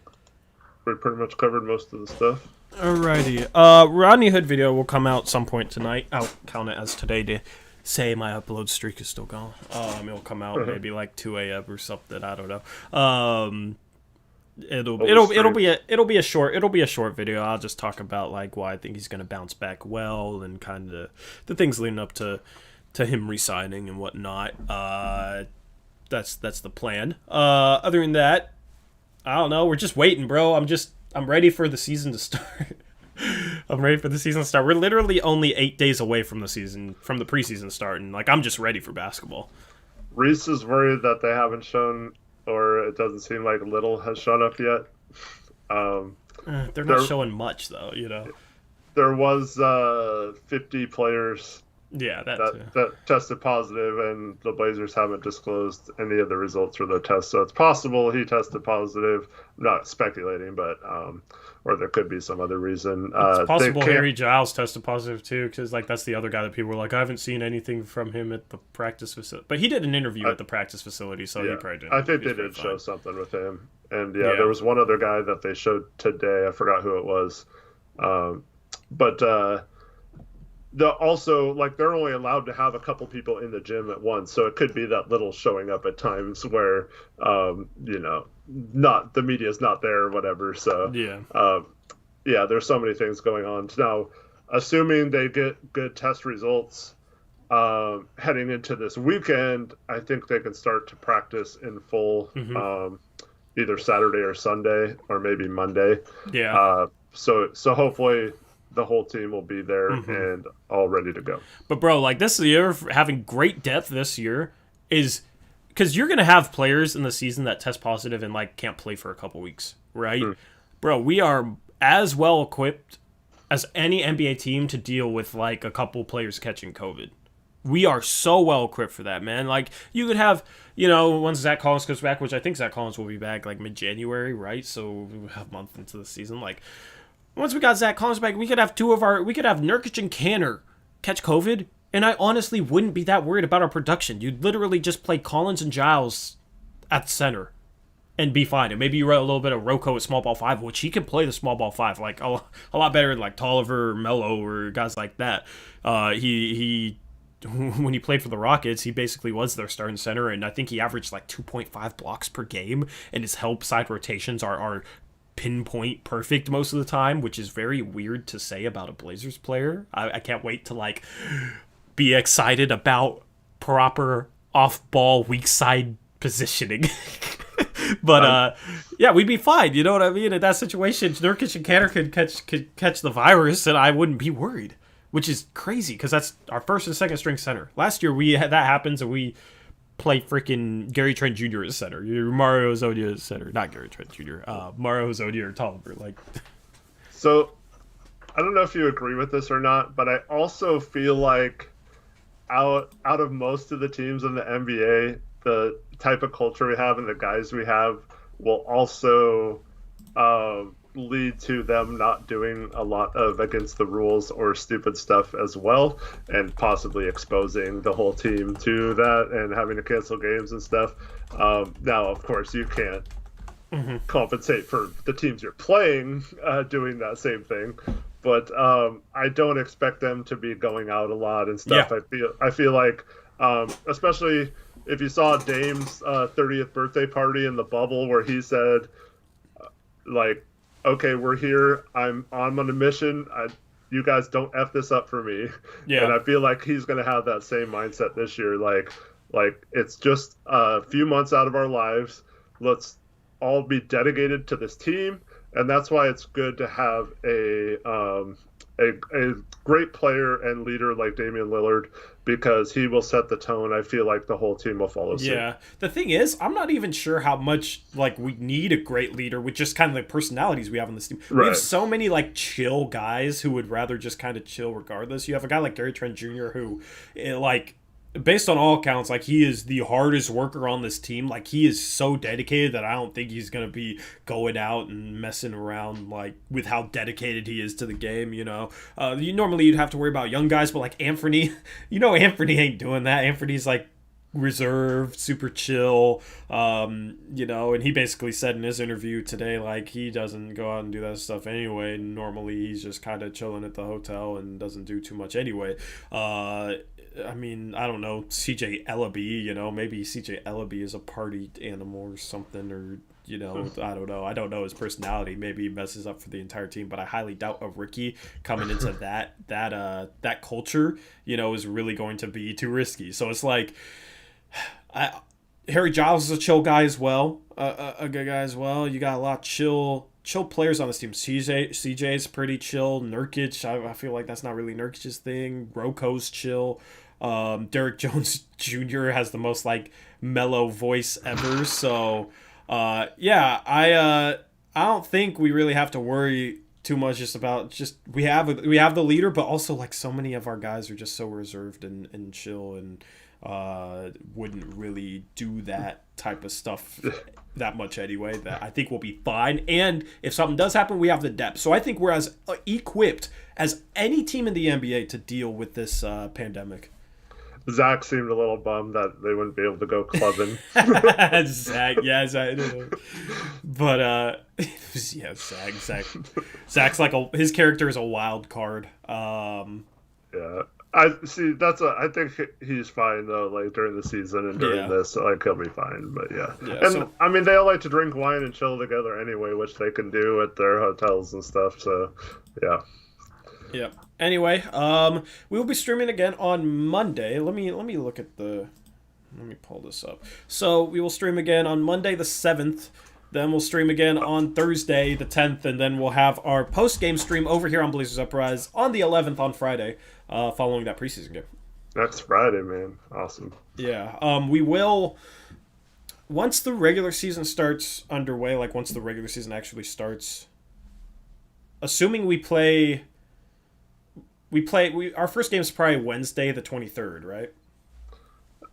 we pretty much covered most of the stuff. Alrighty. Rodney Hood video will come out some point tonight. I'll count it as today to say my upload streak is still going. It'll come out maybe like 2 a.m. or something. I don't know. It'll be a short video. I'll just talk about like why I think he's gonna bounce back well and kind of the things leading up to him re-signing and whatnot. That's the plan. Other than that, I don't know. We're just waiting, bro. I'm ready for the season to start. We're literally only 8 days away from the preseason starting. Like, I'm just ready for basketball. Reese is worried that they haven't shown, or it doesn't seem like Little has shown up yet. They're not showing much, though, There was 50 players that tested positive, and the Blazers haven't disclosed any of the results for their tests. So it's possible he tested positive. I'm not speculating, but or there could be some other reason. It's possible Harry Giles tested positive too, because like that's the other guy that people were like, I haven't seen anything from him at the practice facility. But he did an interview at the practice facility, so he probably didn't. I think they did show something with him, and there was one other guy that they showed today. I forgot who it was, but. Also, like, they're only allowed to have a couple people in the gym at once, so it could be that Little showing up at times where, not the media's not there or whatever. So there's so many things going on now. Assuming they get good test results heading into this weekend, I think they can start to practice in full, either Saturday or Sunday or maybe Monday. So hopefully the whole team will be there and all ready to go. But bro, like this year, having great depth this year is because you're gonna have players in the season that test positive and like can't play for a couple weeks, right? Bro, we are as well equipped as any NBA team to deal with like a couple players catching COVID. We are so well equipped for that, man. Like, you could have, once Zach Collins goes back, which I think Zach Collins will be back like mid-January, right? So a month into the season. Like, once we got Zach Collins back, we could have Nurkic and Kanter catch COVID, and I honestly wouldn't be that worried about our production. You'd literally just play Collins and Giles at center and be fine. And maybe you write a little bit of Rocco at small ball 5, which he can play the small ball 5 like a lot better than like Tolliver or Melo or guys like that. He when he played for the Rockets, he basically was their starting center, and I think he averaged like 2.5 blocks per game, and his help side rotations are pinpoint perfect most of the time, which is very weird to say about a Blazers player. I can't wait to like be excited about proper off-ball weak side positioning. But yeah, we'd be fine. You know what I mean? In that situation, Nurkic and Kanter could catch the virus, and I wouldn't be worried. Which is crazy because that's our first and second string center. Last year we had that happens and we play freaking Gary Trent Jr. as center. Mario Hezonja as center, not Gary Trent Jr. Mario Hezonja or Tolliver. Like, so I don't know if you agree with this or not, but I also feel like out of most of the teams in the NBA, the type of culture we have and the guys we have will also lead to them not doing a lot of against the rules or stupid stuff as well, and possibly exposing the whole team to that and having to cancel games and stuff. Now, of course, you can't compensate for the teams you're playing doing that same thing, but I don't expect them to be going out a lot and stuff. Yeah. I feel like, especially if you saw Dame's 30th birthday party in the bubble where he said, like, okay, we're here. I'm on a mission. You guys don't F this up for me. Yeah. And I feel like he's going to have that same mindset this year. Like it's just a few months out of our lives. Let's all be dedicated to this team. And that's why it's good to have a great player and leader like Damian Lillard, because he will set the tone. I feel like the whole team will follow suit. Yeah. The thing is, I'm not even sure how much like we need a great leader with just kind of the personalities we have on this team. Right. We have so many like chill guys who would rather just kind of chill regardless. You have a guy like Gary Trent Jr. who, like, based on all accounts, like, he is the hardest worker on this team. Like, he is so dedicated that I don't think he's going to be going out and messing around, like, with how dedicated he is to the game, Normally you'd have to worry about young guys, but, like, Anthony, Anthony ain't doing that. Anthony's, like, reserved, super chill, and he basically said in his interview today, like, he doesn't go out and do that stuff anyway. Normally he's just kind of chilling at the hotel and doesn't do too much anyway. I mean, I don't know, CJ Ellaby, maybe CJ Ellaby is a party animal or something, or, I don't know. I don't know his personality. Maybe he messes up for the entire team, but I highly doubt a rookie coming into that culture, is really going to be too risky. So it's like, Harry Giles is a chill guy as well, a good guy as well. You got a lot of chill players on this team. CJ is pretty chill. Nurkic, I feel like that's not really Nurkic's thing. Rocco's chill. Derek Jones Jr. has the most like mellow voice ever. So I don't think we really have to worry too much we have the leader, but also like so many of our guys are just so reserved and chill and wouldn't really do that type of stuff that much anyway, that I think we'll be fine. And if something does happen, we have the depth. So I think we're as equipped as any team in the NBA to deal with this pandemic. Zach seemed a little bummed that they wouldn't be able to go clubbing. Zach, yeah, Zach. But yeah, Zach's like his character is a wild card. Yeah. I think he's fine though, like during the season and during this, like he'll be fine. But I mean, they all like to drink wine and chill together anyway, which they can do at their hotels and stuff. So yeah. Anyway, we will be streaming again on Monday. Let me look at let me pull this up. So we will stream again on Monday the 7th. Then we'll stream again on Thursday the 10th, and then we'll have our post-game stream over here on Blazers Uprise on the 11th on Friday, following that preseason game. Next Friday, man. Awesome. Yeah. We will once the regular season starts underway, like once the regular season actually starts, assuming our first game is probably Wednesday the 23rd, right?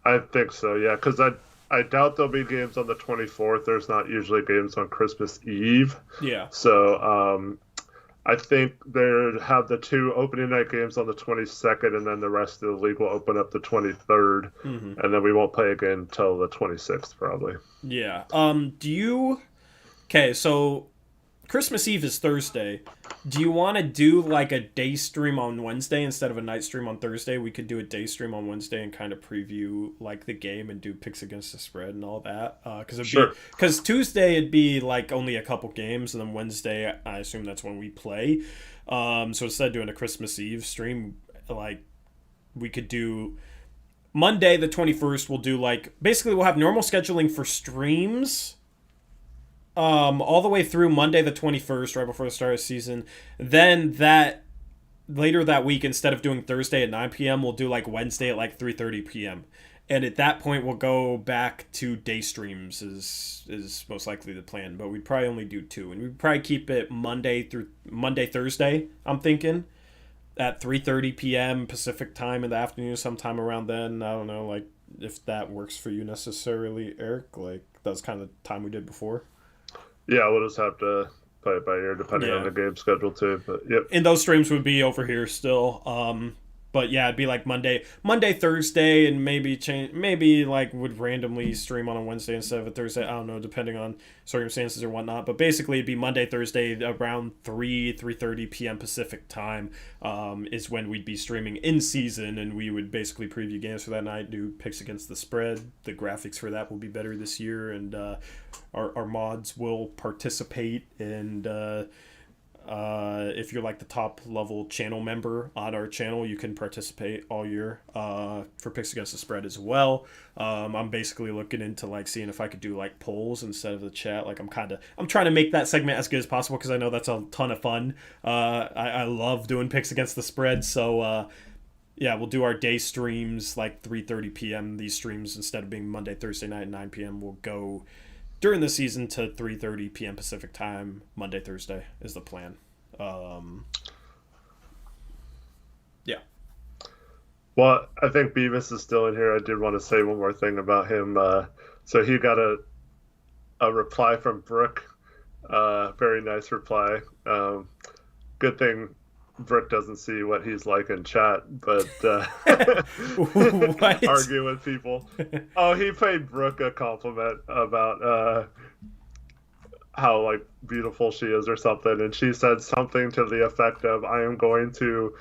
I think so, yeah, because I doubt there'll be games on the 24th. There's not usually games on Christmas Eve. Yeah. So I think they have the two opening night games on the 22nd, and then the rest of the league will open up the 23rd, and then we won't play again until the 26th, probably. Yeah. Okay, so Christmas Eve is Thursday. Do you want to do like a day stream on Wednesday instead of a night stream on Thursday? We could do a day stream on Wednesday and kind of preview like the game and do picks against the spread and all that. Because Tuesday it'd be like only a couple games, and then Wednesday I assume that's when we play. So instead of doing a Christmas Eve stream, like we could do Monday the 21st. We'll do like basically we'll have normal scheduling for streams. All the way through Monday the 21st, right before the start of the season. Then later that week, instead of doing Thursday at 9 p.m., we'll do like Wednesday at like 3:30 p.m. And at that point, we'll go back to day streams is most likely the plan. But we'd probably only do two, and we'd probably keep it Monday, Thursday. I'm thinking at 3:30 p.m. Pacific time in the afternoon, sometime around then. I don't know, like if that works for you necessarily, Eric. Like that's kind of the time we did before. Yeah, we'll just have to play it by ear depending on the game schedule too. But yep. And those streams would be over here still. But yeah, it'd be like Monday, Thursday, and maybe like would randomly stream on a Wednesday instead of a Thursday. I don't know, depending on circumstances or whatnot. But basically, it'd be Monday, Thursday around 3:30 p.m. Pacific time is when we'd be streaming in season, and we would basically preview games for that night, do picks against the spread. The graphics for that will be better this year, and our mods will participate and. If you're like the top level channel member on our channel, you can participate all year for picks against the spread as well. I'm basically looking into like seeing if I could do like polls instead of the chat. Like I'm trying to make that segment as good as possible because I know that's a ton of fun. I love doing picks against the spread. So yeah, we'll do our day streams like 3:30 p.m. These streams, instead of being Monday, Thursday night at 9 p.m., will go during the season to 3:30 p.m. Pacific time, Monday, Thursday is the plan. Yeah. Well, I think Beavis is still in here. I did want to say one more thing about him. So he got a reply from Brooke. Very nice reply. Good thing Brooke doesn't see what he's like in chat, but argue with people. Oh, he paid Brooke a compliment about how like beautiful she is or something, and she said something to the effect of, "I am going to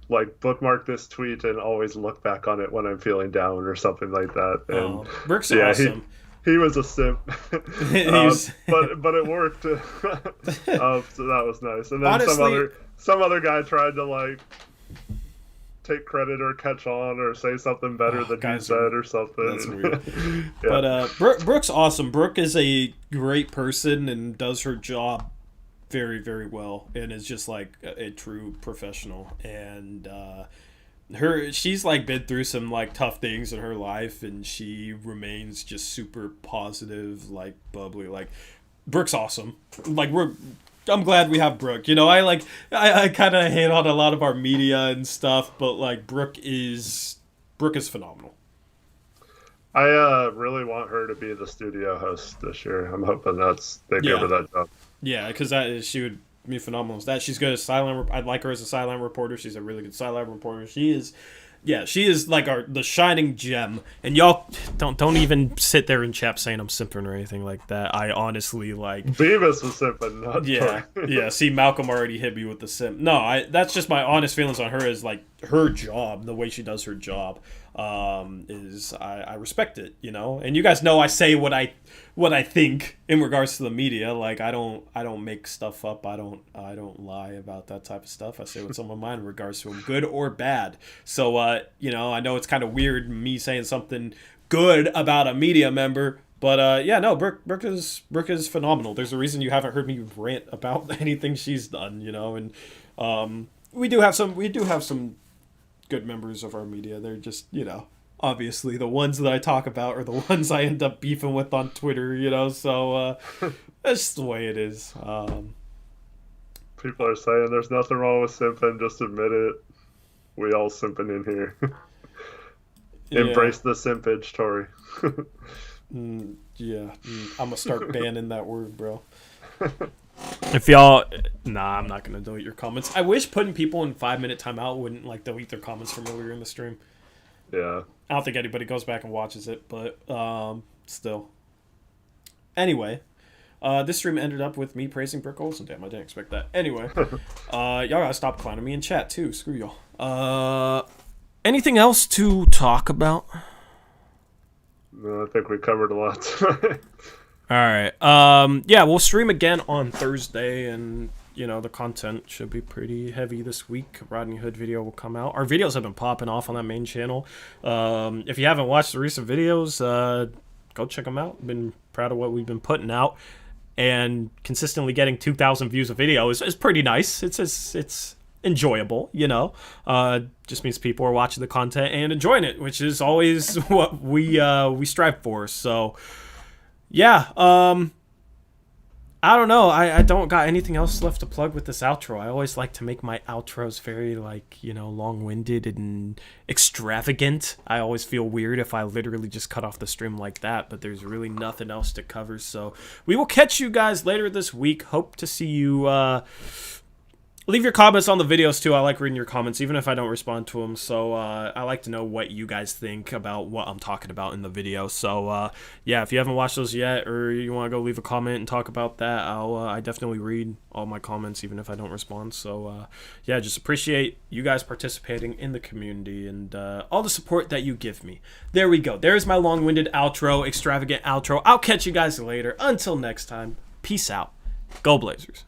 like bookmark this tweet and always look back on it when I'm feeling down," or something like that. And Brooke's awesome. He was a simp, but it worked. So that was nice. And then honestly, some other guy tried to like take credit or catch on or say something better than he said or something. That's weird. Yeah. But Brooke's awesome. Brooke is a great person and does her job very, very well, and is just like a true professional. And she's like been through some like tough things in her life, and she remains just super positive, like bubbly. Like Brooke's awesome. Like I'm glad we have Brooke. You know, I kind of hate on a lot of our media and stuff, but like Brooke is phenomenal. I really want her to be the studio host this year. I'm hoping they give her that job. Yeah, because she would be phenomenal as that. She's good as sideline. I'd like her as a sideline reporter. She's a really good sideline reporter. She is like the shining gem. And y'all don't even sit there in chat saying I'm simping or anything like that. I honestly like Beavis was simping, not yeah. See, Malcolm already hit me with the simp. No, that's just my honest feelings on her. Is like her job, the way she does her job. I respect it, you know. And you guys know I say what I think in regards to the media. Like I don't make stuff up. I don't lie about that type of stuff. I say what's on my mind in regards to them, good or bad. So you know, I know it's kind of weird me saying something good about a media member, but yeah, no, Brooke is phenomenal. There's a reason you haven't heard me rant about anything she's done, you know. And we do have some good members of our media. They're just, you know, obviously the ones that I talk about are the ones I end up beefing with on Twitter, so that's just the way it is. People are saying there's nothing wrong with simping, just admit it. We all simping in here. Embrace the simpage, Tori. I'm gonna start banning that word, bro. If y'all, I'm not gonna delete your comments. I wish putting people in 5-minute timeout wouldn't like delete their comments from earlier in the stream. Yeah. I don't think anybody goes back and watches it, but still. Anyway, this stream ended up with me praising Brick Olsen. Damn, I didn't expect that. Anyway, y'all gotta stop clowning me in chat too. Screw y'all. Anything else to talk about? No, I think we covered a lot tonight. All right. We'll stream again on Thursday, and the content should be pretty heavy this week. Rodney Hood video will come out. Our videos have been popping off on that main channel. If you haven't watched the recent videos, go check them out. Been proud of what we've been putting out, and consistently getting 2,000 views a video is pretty nice. It's enjoyable, just means people are watching the content and enjoying it, which is always what we strive for. So yeah, I don't know. I don't got anything else left to plug with this outro. I always like to make my outros very long-winded and extravagant. I always feel weird if I literally just cut off the stream like that, but there's really nothing else to cover. So we will catch you guys later this week. Hope to see you. Leave your comments on the videos, too. I like reading your comments, even if I don't respond to them. So I like to know what you guys think about what I'm talking about in the video. So, if you haven't watched those yet, or you want to go leave a comment and talk about that, I definitely read all my comments, even if I don't respond. So, just appreciate you guys participating in the community and all the support that you give me. There we go. There's my long-winded outro, extravagant outro. I'll catch you guys later. Until next time, peace out. Go Blazers.